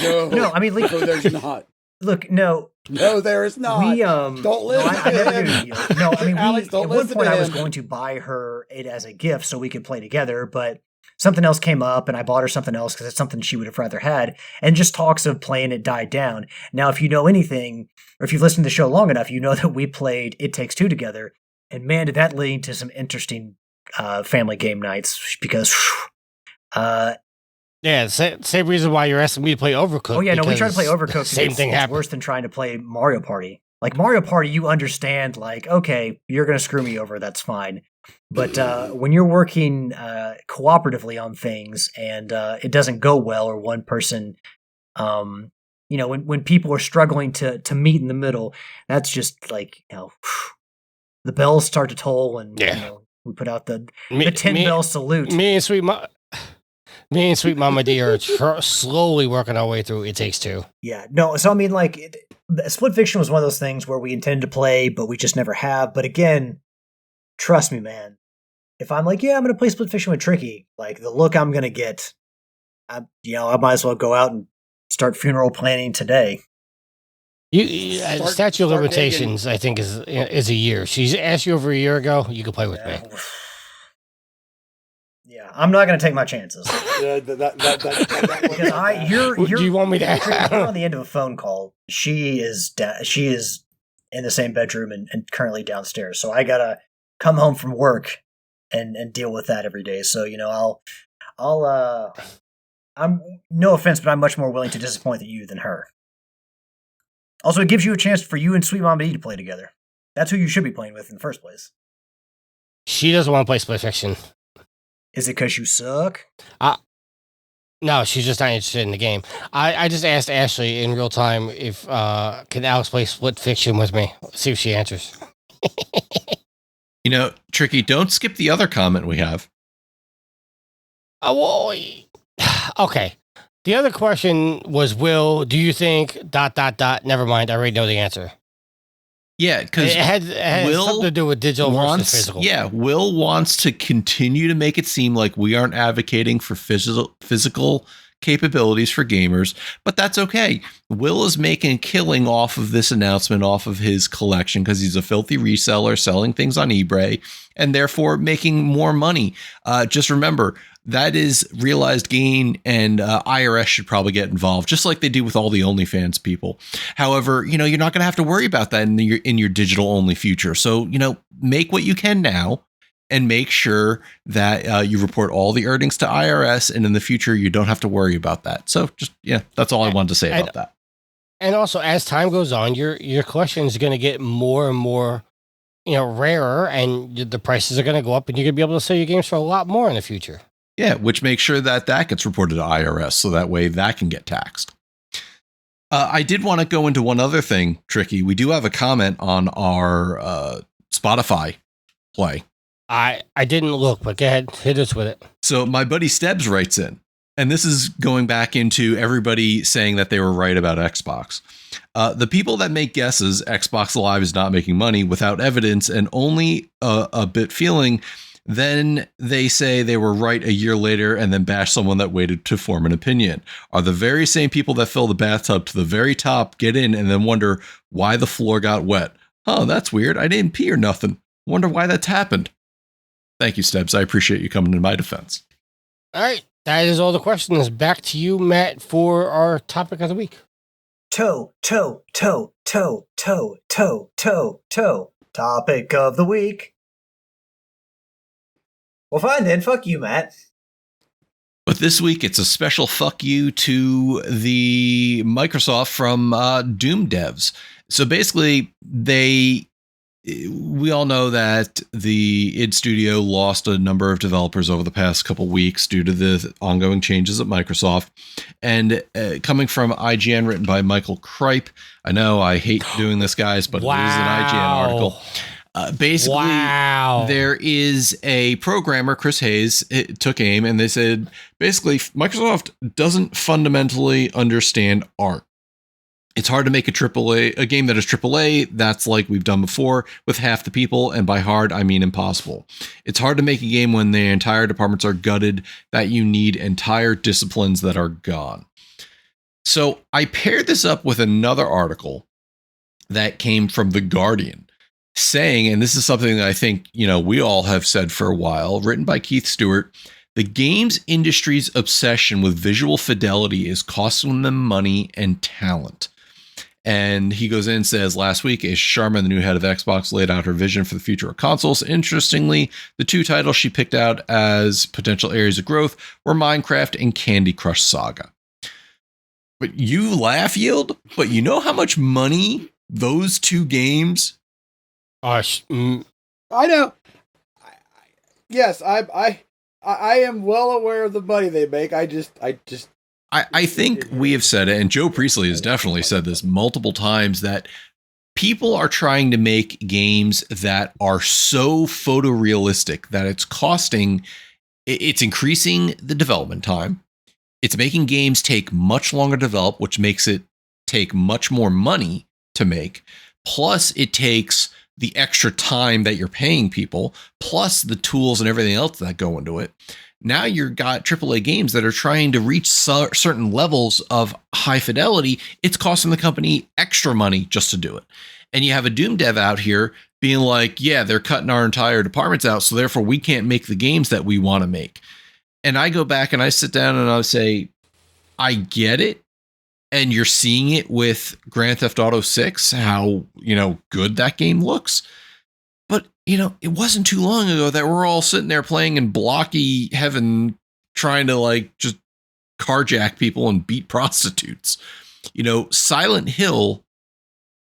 No, I mean, no, there's not. Look, no. No, there is not. Don't listen I never to do. No, I mean, Alex, at don't one listen point to I was him. going to buy her it as a gift so we could play together, but something else came up and I bought her something else because it's something she would have rather had, and just talks of playing it died down. Now, if you know anything, or if you've listened to the show long enough, you know that we played It Takes Two together, and man, did that lead to some interesting family game nights, because yeah, same reason why you're asking me to play Overcooked. oh yeah, no, we tried to play Overcooked. Same thing it's happened. worse than trying to play Mario Party. Like Mario Party, you understand, like, okay, you're going to screw me over, that's fine. But when you're working cooperatively on things and it doesn't go well, or one person, when people are struggling to meet in the middle, that's just like, the bells start to toll, and we put out the 10-bell salute. Me and Sweet Mama D are slowly working our way through It Takes Two. Yeah, no, so I mean, like, Split Fiction was one of those things where we intended to play, but we just never have. But again, trust me, man, if I'm like, yeah, I'm going to play Split Fiction with Tricky, like, the look I'm going to get, I might as well go out and start funeral planning today. Statute of limitations, digging. I think, is a year. She's asked you over a year ago. You can play with me. Yeah, I'm not going to take my chances. Because you're do you want me to? You're on the end of a phone call. She is in the same bedroom and currently downstairs. So I gotta come home from work and deal with that every day. So I'm, no offense, but I'm much more willing to disappoint you than her. Also, it gives you a chance for you and Sweet Mama D to play together. That's who you should be playing with in the first place. She doesn't want to play Split Fiction. Is it because you suck? No, she's just not interested in the game. I just asked Ashley in real time if can Alex play Split Fiction with me. Let's see if she answers. Tricky, don't skip the other comment we have. Okay. The other question was, Will, do you think ... Never mind, I already know the answer. Yeah, because it had something to do with digital versus physical. Yeah, Will wants to continue to make it seem like we aren't advocating for physical capabilities for gamers, but that's okay. Will is making a killing off of this announcement, off of his collection, because he's a filthy reseller selling things on eBay and therefore making more money. Just remember, that is realized gain, and IRS should probably get involved, just like they do with all the OnlyFans people. However, you're not going to have to worry about that in your digital only future. So, make what you can now and make sure that you report all the earnings to IRS, and in the future, you don't have to worry about that. So that's all I wanted to say about that. And also, as time goes on, your collection is going to get more and more, rarer, and the prices are going to go up, and you're going to be able to sell your games for a lot more in the future. Yeah, which makes sure that gets reported to IRS, so that way that can get taxed. I did want to go into one other thing, Tricky. We do have a comment on our Spotify play. I didn't look, but go ahead, hit us with it. So my buddy Stebbs writes in, and this is going back into everybody saying that they were right about Xbox. The people that make guesses, Xbox Live is not making money without evidence and only a bit feeling, then they say they were right a year later and then bash someone that waited to form an opinion. Are the very same people that fill the bathtub to the very top, get in, and then wonder why the floor got wet. Oh, that's weird. I didn't pee or nothing. Wonder why that's happened. Thank you, Stebbs. I appreciate you coming to my defense. All right. That is all the questions. Back to you, Matt, for our topic of the week. Toe. Topic of the week. Well, fine then. Fuck you, Matt. But this week, it's a special fuck you to the Microsoft from Doom devs. So basically, we all know that the id Studio lost a number of developers over the past couple weeks due to the ongoing changes at Microsoft. And coming from IGN, written by Michael Kripe. I know I hate doing this, guys, but wow. It is an IGN article. Basically, wow. There is a programmer, Chris Hayes, took aim, and they said, basically, Microsoft doesn't fundamentally understand art. It's hard to make a game that is AAA. That's like we've done before with half the people. And by hard, I mean impossible. It's hard to make a game when the entire departments are gutted, that you need entire disciplines that are gone. So I paired this up with another article that came from The Guardian saying, and this is something that I think, we all have said for a while, written by Keith Stewart, the games industry's obsession with visual fidelity is costing them money and talent. And he goes in and says, last week, Aisha Sharma, the new head of Xbox, laid out her vision for the future of consoles. Interestingly, the two titles she picked out as potential areas of growth were Minecraft and Candy Crush Saga. But you laugh, Yield, but you know how much money those two games... I know. Yes, I am well aware of the money they make. I think we have said it, and Joe Priestley has definitely said this multiple times, that people are trying to make games that are so photorealistic that it's increasing the development time. It's making games take much longer to develop, which makes it take much more money to make. Plus, it takes the extra time that you're paying people, plus the tools and everything else that go into it. Now you've got AAA games that are trying to reach certain levels of high fidelity. It's costing the company extra money just to do it. And you have a Doom dev out here being like, yeah, they're cutting our entire departments out, so therefore we can't make the games that we want to make. And I go back and I sit down and I say, I get it. And you're seeing it with Grand Theft Auto 6, how, good that game looks. But, it wasn't too long ago that we're all sitting there playing in blocky heaven, trying to just carjack people and beat prostitutes. Silent Hill,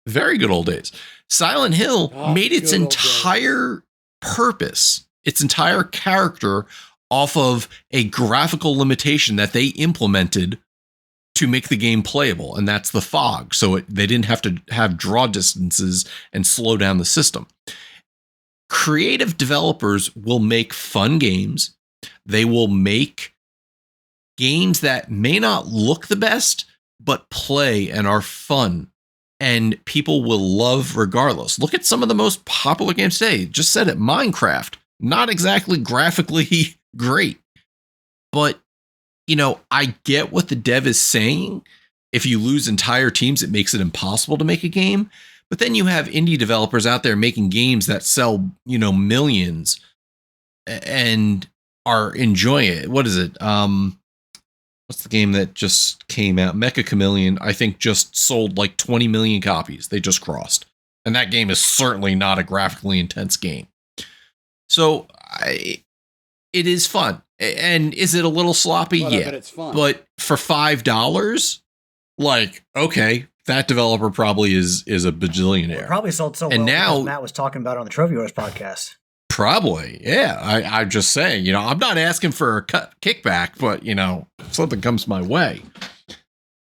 very good old days. Silent Hill made its good old entire purpose, its entire character off of a graphical limitation that they implemented to make the game playable, and that's the fog. So they didn't have to have draw distances and slow down the system. Creative developers will make fun games. They will make games that may not look the best, but play and are fun, and people will love regardless. Look at some of the most popular games today. Just said it, Minecraft. Not exactly graphically great, but I get what the dev is saying. If you lose entire teams, it makes it impossible to make a game. But then you have indie developers out there making games that sell, millions and are enjoying it. What is it? What's the game that just came out? Mecha Chameleon, I think, just sold like 20 million copies. They just crossed. And that game is certainly not a graphically intense game. So it is fun. And is it a little sloppy? Yeah. But it's fun. But for $5, like, okay, that developer probably is a bajillionaire. It probably sold so and well now because Matt was talking about it on the Trophy Wars podcast. Probably, yeah. I'm just saying, I'm not asking for a kickback, but if something comes my way.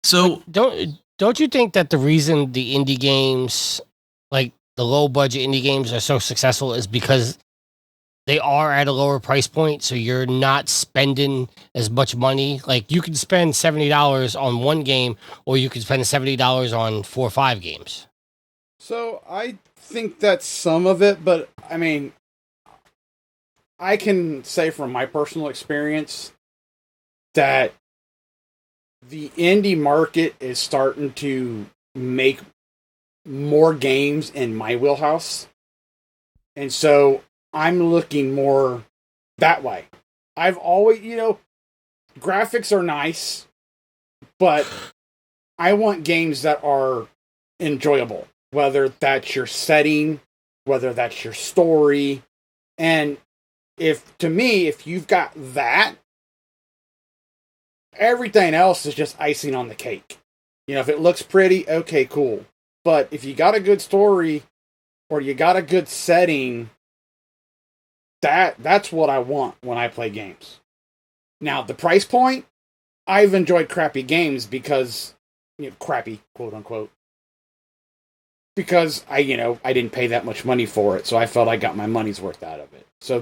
So don't you think that the reason the indie games, like the low budget indie games, are so successful is because they are at a lower price point, so you're not spending as much money. Like you can spend $70 on one game, or you can spend $70 on 4 or 5 games. So I think that's some of it, but I mean, I can say from my personal experience that the indie market is starting to make more games in my wheelhouse. And so I'm looking more that way. I've always, graphics are nice, but I want games that are enjoyable, whether that's your setting, whether that's your story. And if you've got that, everything else is just icing on the cake. If it looks pretty, okay, cool. But if you got a good story or you got a good setting, that's what I want when I play games. Now, the price point, I've enjoyed crappy games because, crappy, quote unquote, because I didn't pay that much money for it, so I felt I got my money's worth out of it. So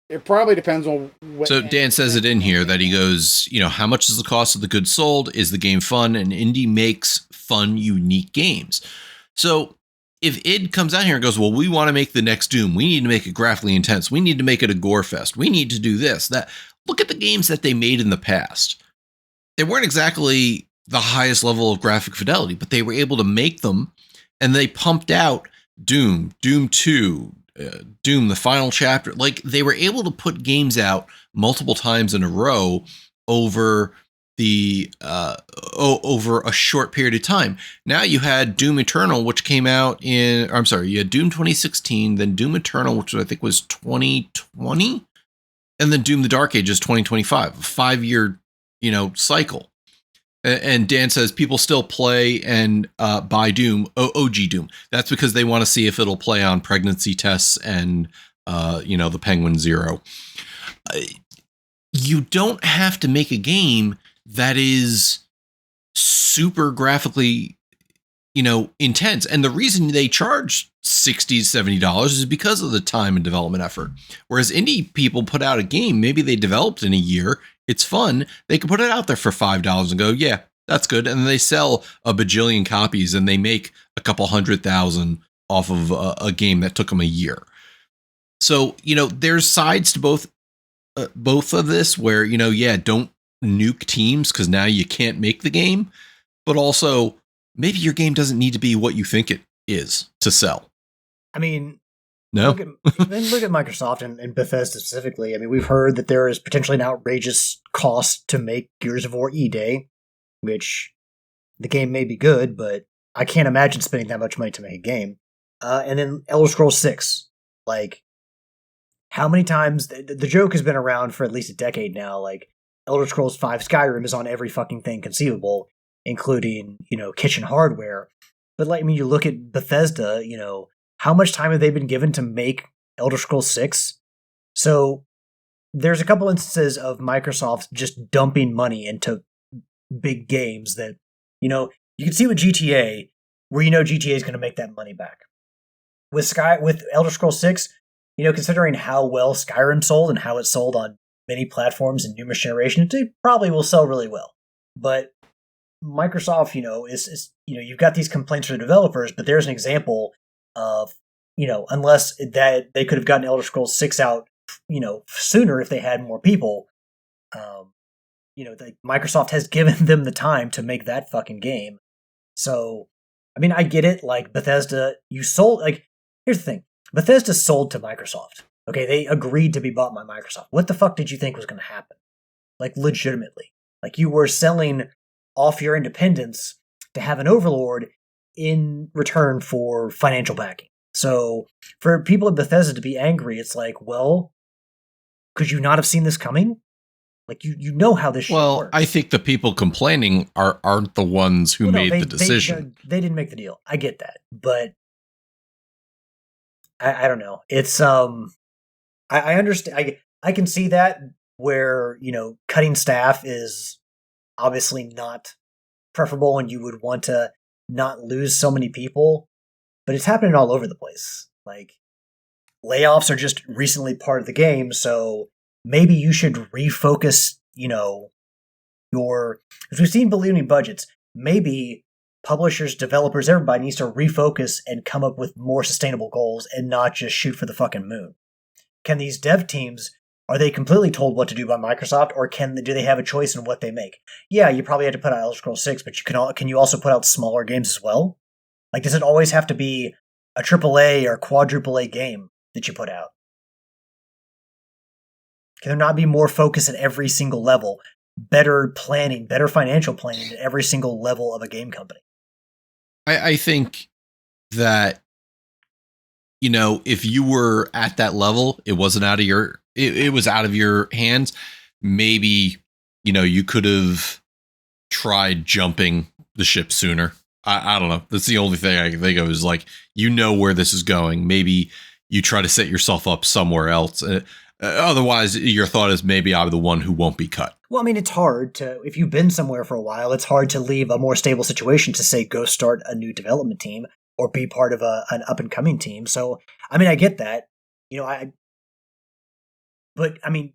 it probably depends on what. So Dan says it in here that he goes, how much is the cost of the goods sold? Is the game fun? And indie makes fun, unique games. So if id comes out here and goes, well, we want to make the next Doom. We need to make it graphically intense. We need to make it a gore fest. We need to do this, that. Look at the games that they made in the past. They weren't exactly the highest level of graphic fidelity, but they were able to make them, and they pumped out Doom, Doom 2, Doom, the final chapter. Like, they were able to put games out multiple times in a row over over a short period of time. Now you had Doom Eternal, which came out you had Doom 2016, then Doom Eternal, which I think was 2020, and then Doom the Dark Ages 2025, a 5-year, cycle. And Dan says people still play and buy Doom, OG Doom. That's because they want to see if it'll play on pregnancy tests and, the Penguin Zero. You don't have to make a game that is super graphically, intense. And the reason they charge $60, $70 is because of the time and development effort. Whereas indie people put out a game, maybe they developed in a year. It's fun. They can put it out there for $5 and go, yeah, that's good. And they sell a bajillion copies and they make a couple 100,000 off of a game that took them a year. So, there's sides to both of this where, don't nuke teams because now you can't make the game, but also maybe your game doesn't need to be what you think it is to sell. I mean, no. Look at Microsoft and Bethesda specifically. I mean, we've heard that there is potentially an outrageous cost to make Gears of War E-Day, which the game may be good, but I can't imagine spending that much money to make a game. And then Elder Scrolls 6. Like, how many times... The joke has been around for at least a decade now. Like, Elder Scrolls 5 Skyrim is on every fucking thing conceivable, including, kitchen hardware. But like, I mean, you look at Bethesda, how much time have they been given to make Elder Scrolls 6? So there's a couple instances of Microsoft just dumping money into big games that, you can see with GTA, where GTA is going to make that money back. With Elder Scrolls 6, considering how well Skyrim sold and how it sold on many platforms and numerous generations, it probably will sell really well. But Microsoft, is you've got these complaints from the developers, but there's an example of, unless that they could have gotten Elder Scrolls 6 out, sooner if they had more people, Microsoft has given them the time to make that fucking game. So, I mean, I get it. Like Bethesda, here's the thing. Bethesda sold to Microsoft. Okay, they agreed to be bought by Microsoft. What the fuck did you think was going to happen? Like, legitimately. Like, you were selling off your independence to have an overlord in return for financial backing. So, for people at Bethesda to be angry, it's like, well, could you not have seen this coming? Like, you know how this shit works. I think the people complaining aren't the ones who made the decision. They didn't make the deal. I get that. But I don't know. It's, I understand. I can see that where, cutting staff is obviously not preferable and you would want to not lose so many people, but it's happening all over the place. Like, layoffs are just recently part of the game, so maybe you should refocus, as we've seen ballooning budgets, maybe publishers, developers, everybody needs to refocus and come up with more sustainable goals and not just shoot for the fucking moon. Can these dev teams, are they completely told what to do by Microsoft, or do they have a choice in what they make? Yeah, you probably have to put out Elder Scrolls 6, but can you also put out smaller games as well? Like, does it always have to be a AAA or quadruple A game that you put out? Can there not be more focus at every single level? Better planning, better financial planning at every single level of a game company? I think that, if you were at that level, it wasn't out of it was out of your hands. Maybe, you could have tried jumping the ship sooner. I don't know. That's the only thing I can think of is like, where this is going. Maybe you try to set yourself up somewhere else. Otherwise, your thought is maybe I'm the one who won't be cut. Well, I mean, it's hard to, if you've been somewhere for a while, it's hard to leave a more stable situation to say, go start a new development team or be part of an up and coming team. So, I mean, I get that, but I mean,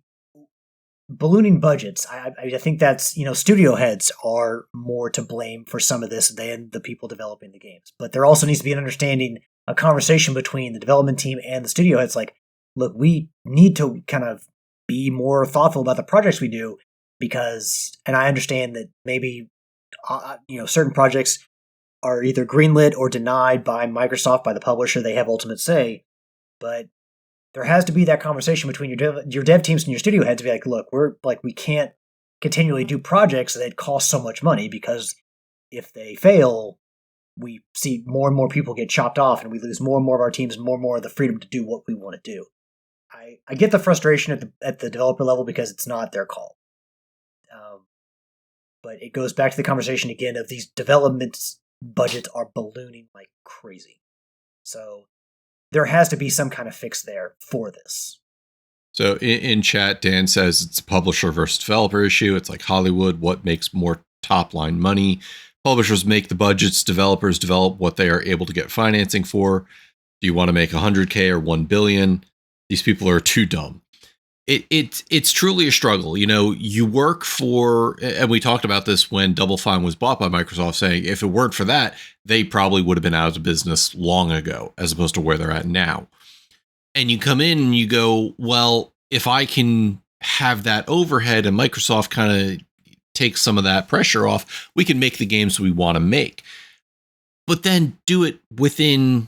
ballooning budgets, I think that's, studio heads are more to blame for some of this than the people developing the games. But there also needs to be an understanding, a conversation between the development team and the studio heads. Like, look, we need to kind of be more thoughtful about the projects we do because, and I understand that maybe, certain projects are either greenlit or denied by Microsoft, by the publisher. They have ultimate say, but there has to be that conversation between your dev teams and your studio heads to be like, look, we can't continually do projects that cost so much money because if they fail, we see more and more people get chopped off and we lose more and more of our teams and more of the freedom to do what we want to do. I get the frustration at the developer level because it's not their call. But it goes back to the conversation again of these development budgets are ballooning like crazy. So there has to be some kind of fix there for this. So in chat, Dan says it's a publisher versus developer issue. It's like Hollywood. What makes more top line money? Publishers make the budgets. Developers develop what they are able to get financing for. Do you want to make 100K or 1 billion? These people are too dumb. It's truly a struggle. You work for, and we talked about this when Double Fine was bought by Microsoft, saying if it weren't for that, they probably would have been out of business long ago, as opposed to where they're at now. And you come in and you go, well, if I can have that overhead and Microsoft kind of takes some of that pressure off, we can make the games we want to make. But then do it within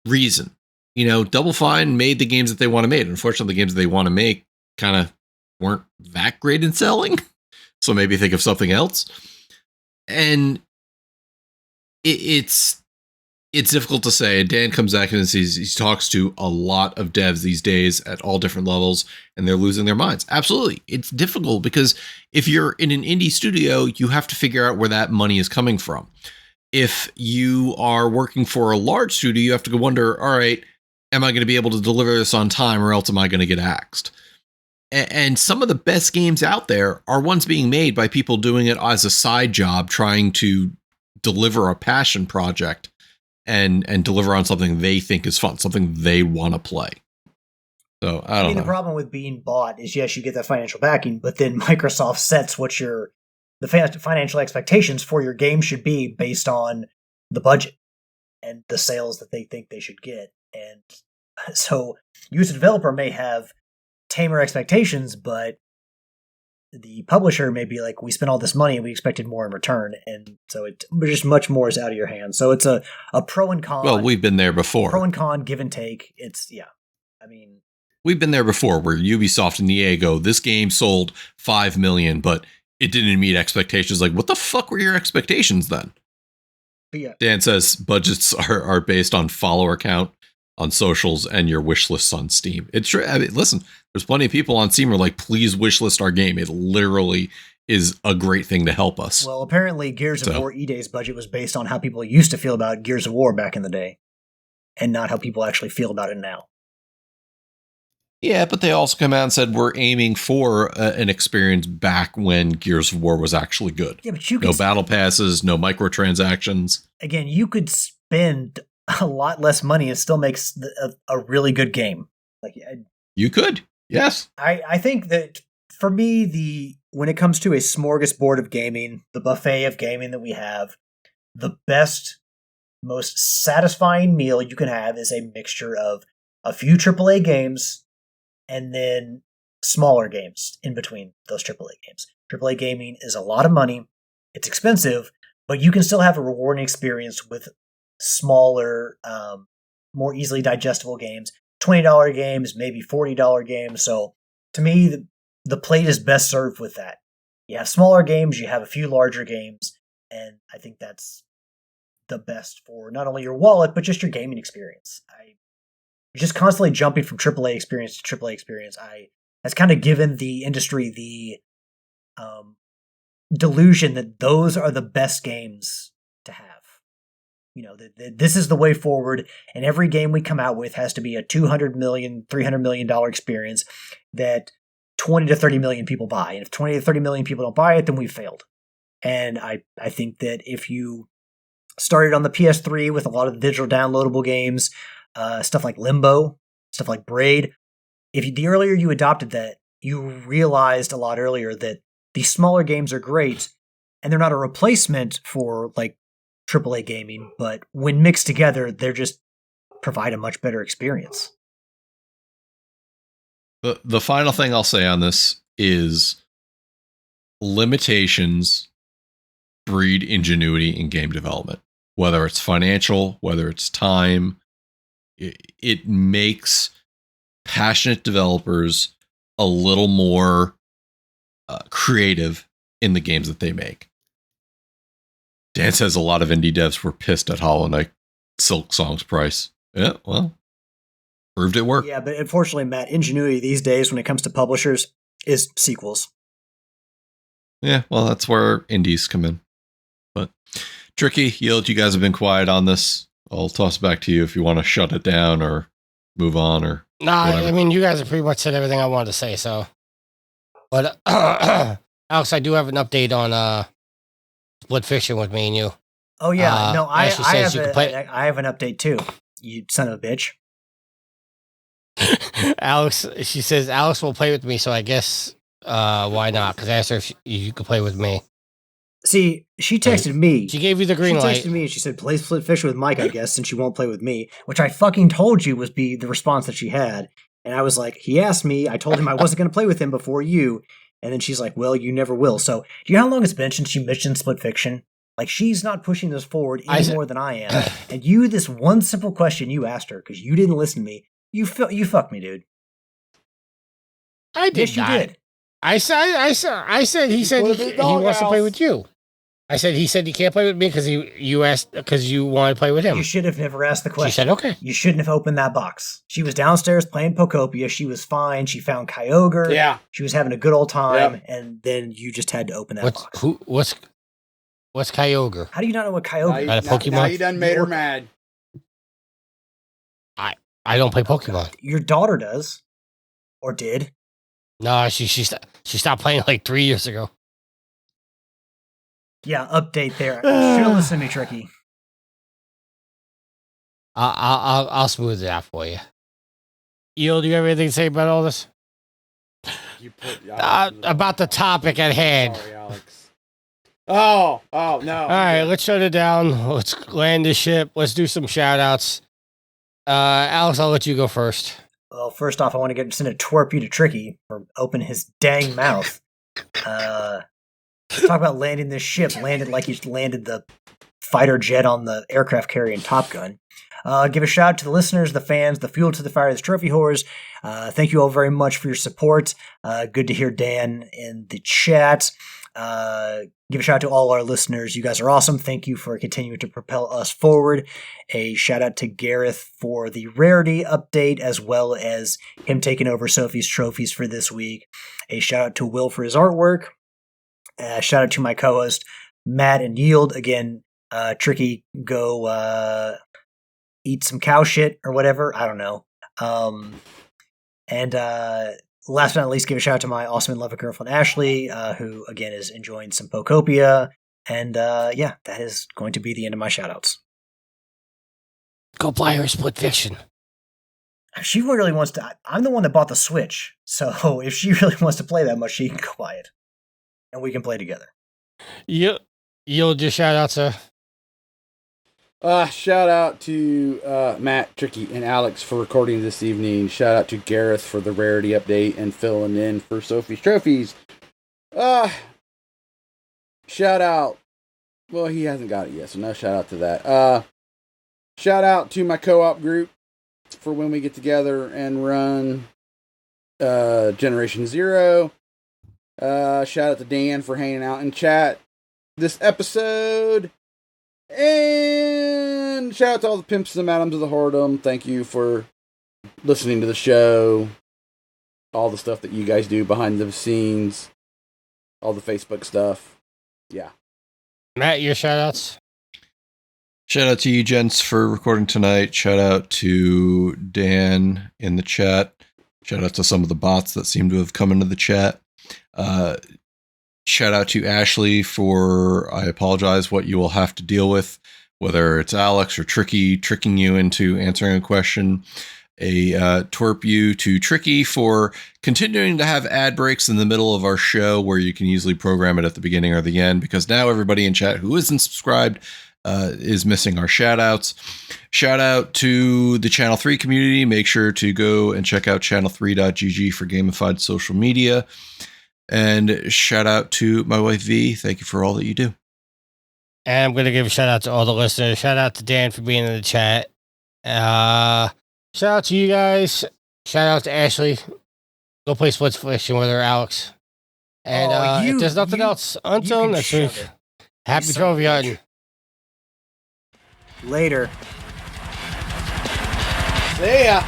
reason. Double Fine made the games that they want to make. Unfortunately, the games that they want to make kind of weren't that great in selling. So maybe think of something else. And it's difficult to say. Dan comes back and he talks to a lot of devs these days at all different levels, and they're losing their minds. Absolutely. It's difficult because if you're in an indie studio, you have to figure out where that money is coming from. if you are working for a large studio, you have to go wonder, all right, am I going to be able to deliver this on time or else am I going to get axed? And some of the best games out there are ones being made by people doing it as a side job, trying to deliver a passion project and deliver on something they think is fun, something they want to play. So I don't know. The problem with being bought is, yes, you get that financial backing, but then Microsoft sets what the financial expectations for your game should be based on the budget and the sales that they think they should get. And so you as a developer may have tamer expectations, but the publisher may be like, we spent all this money and we expected more in return. And so it's just much more is out of your hands. So it's a pro and con. Well, we've been there before. Pro and con, give and take. We've been there before where Ubisoft and EA go, this game sold 5 million, but it didn't meet expectations. Like, what the fuck were your expectations then? Yeah. Dan says budgets are based on follower count on socials and your wish lists on Steam. It's true. I mean, listen, there's plenty of people on Steam who are like, please wish list our game. It literally is a great thing to help us. Well, apparently Gears of War E-Day's budget was based on how people used to feel about Gears of War back in the day and not how people actually feel about it now. Yeah, but they also come out and said we're aiming for an experience back when Gears of War was actually good. Yeah, but no battle passes, no microtransactions. Again, you could spend a lot less money and still make a really good game. You could, yes. I think that for me, when it comes to a smorgasbord of gaming, the buffet of gaming that we have, the best, most satisfying meal you can have is a mixture of a few AAA games and then smaller games in between those AAA games. AAA gaming is a lot of money. It's expensive, but you can still have a rewarding experience with smaller, more easily digestible games. $20 games, maybe $40 games. So to me, the plate is best served with that. You have smaller games, you have a few larger games, and I think that's the best for not only your wallet, but just your gaming experience. Just constantly jumping from AAA experience to AAA experience, has kind of given the industry the delusion that those are the best games to have. This is the way forward, and every game we come out with has to be a $200 million, $300 million experience that 20 to 30 million people buy. And if 20 to 30 million people don't buy it, then we've failed. And I think that if you started on the PS3 with a lot of the digital downloadable games, stuff like Limbo, stuff like Braid, the earlier you adopted that, you realized a lot earlier that these smaller games are great, and they're not a replacement for like AAA gaming, but when mixed together, they're just provide a much better experience. The final thing I'll say on this is limitations breed ingenuity in game development, whether it's financial, whether it's time. It makes passionate developers a little more creative in the games that they make. Dan says a lot of indie devs were pissed at Hollow Knight Silk Song's price. Yeah, well, proved it worked. Yeah, but unfortunately, Matt, ingenuity these days when it comes to publishers is sequels. Yeah, well, that's where indies come in. But Tricky, Yield, you guys have been quiet on this. I'll toss it back to you if you want to shut it down or move on or whatever. I mean, you guys have pretty much said everything I wanted to say, so. But, Alex, I do have an update on Split Fiction with me and you. Oh, yeah. No, I have an update, too, you son of a bitch. Alex, she says, Alex will play with me, so I guess why not? Because I asked her if you could play with me. See, she texted me. She gave you the green light. She texted me and she said, play Split Fiction with Mike, I guess, since she won't play with me, which I fucking told you was the response that she had. And I was like, he asked me, I told him I wasn't going to play with him before you. And then she's like, well, you never will. So do you know how long it's been since she mentioned Split Fiction? Like, she's not pushing this forward any more than I am. And this one simple question you asked her, because you didn't listen to me, you fucked me, dude. I did. Yes, you did. I said he wants to play with you. I said he said he can't play with me because you asked because you want to play with him. You should have never asked the question. She said okay. You shouldn't have opened that box. She was downstairs playing Pokopia. She was fine. She found Kyogre. Yeah. She was having a good old time, and then you just had to open that box. What's Kyogre? How do you not know what Kyogre is? Got a Pokemon? Now you done made her mad. I don't play Pokemon. Your daughter does. Or did. No, she stopped playing like 3 years ago. Yeah, update there. Should have listened to me, Tricky. I'll smooth it out for you. Eel, do you have anything to say about all this? You put About the topic at hand. Sorry, Alex. Oh, no. All right, let's shut it down. Let's land the ship. Let's do some shout outs. Alex, I'll let you go first. Well, first off, I want to send a twerp you to Tricky for open his dang mouth. Talk about landing this ship. Landed like he landed the fighter jet on the aircraft carrier in Top Gun. Give a shout out to the listeners, the fans, the fuel to the fire, the trophy whores. Thank you all very much for your support. Good to hear Dan in the chat. Give a shout out to all our listeners. You guys are awesome. Thank you for continuing to propel us forward. A shout out to Gareth for the rarity update, as well as him taking over Sophie's trophies for this week. A shout out to Will for his artwork. Shout out to my co-host Matt and Yield. Again, Tricky, go eat some cow shit or whatever. I don't know. And last but not least, give a shout out to my awesome and loving girlfriend Ashley, who again is enjoying some Pokopia. And yeah, that is going to be the end of my shout outs. Go buy her Split Fiction. She really wants to. I'm the one that bought the Switch. So if she really wants to play that much, she can go buy it. And we can play together. You'll just shout out, sir. Shout out to Matt, Tricky, and Alex for recording this evening. Shout out to Gareth for the rarity update and filling in for Sophie's trophies. Shout out. Well, he hasn't got it yet, so no shout out to that. Shout out to my co-op group for when we get together and run Generation Zero. Shout out to Dan for hanging out in chat this episode. And shout out to all the pimps and madams of the whoredom. Thank you for listening to the show. All the stuff that you guys do behind the scenes. All the Facebook stuff. Yeah. Matt, your shout outs? Shout out to you, gents, for recording tonight. Shout out to Dan in the chat. Shout out to some of the bots that seem to have come into the chat. Shout out to Ashley for, I apologize, what you will have to deal with, whether it's Alex or Tricky tricking you into answering a question. A twerp you to Tricky for continuing to have ad breaks in the middle of our show where you can easily program it at the beginning or the end, because now everybody in chat who isn't subscribed is missing our shout outs. Shout out to the Channel 3 community. Make sure to go and check out channel3.gg for gamified social media. And shout out to my wife V. Thank you for all that you do. And I'm going to give a shout out to all the listeners. Shout out to Dan for being in the chat. Shout out to you guys. Shout out to Ashley. Go play Split Fiction with her, Alex. And if there's nothing else, until next week, happy trophy hunting. Later. See ya.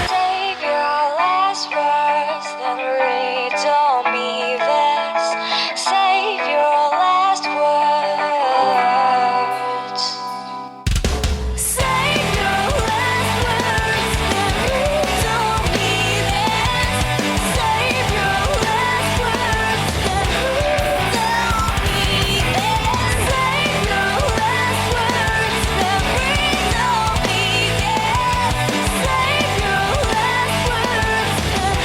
Save your last words, then read on me this. Save your last words. Save your last words, then read on me this. Save your last words, then read on me this. Save your last words, then read on me this. Save your last words, then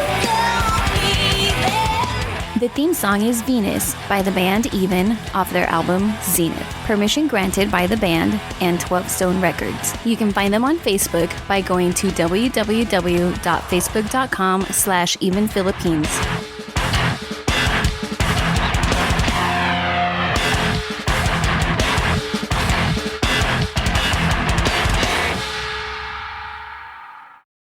read on me this. The theme song is Venus by the band Even off their album Zenith. Permission granted by the band and 12 Stone Records. You can find them on Facebook by going to www.facebook.com/evenphilippines.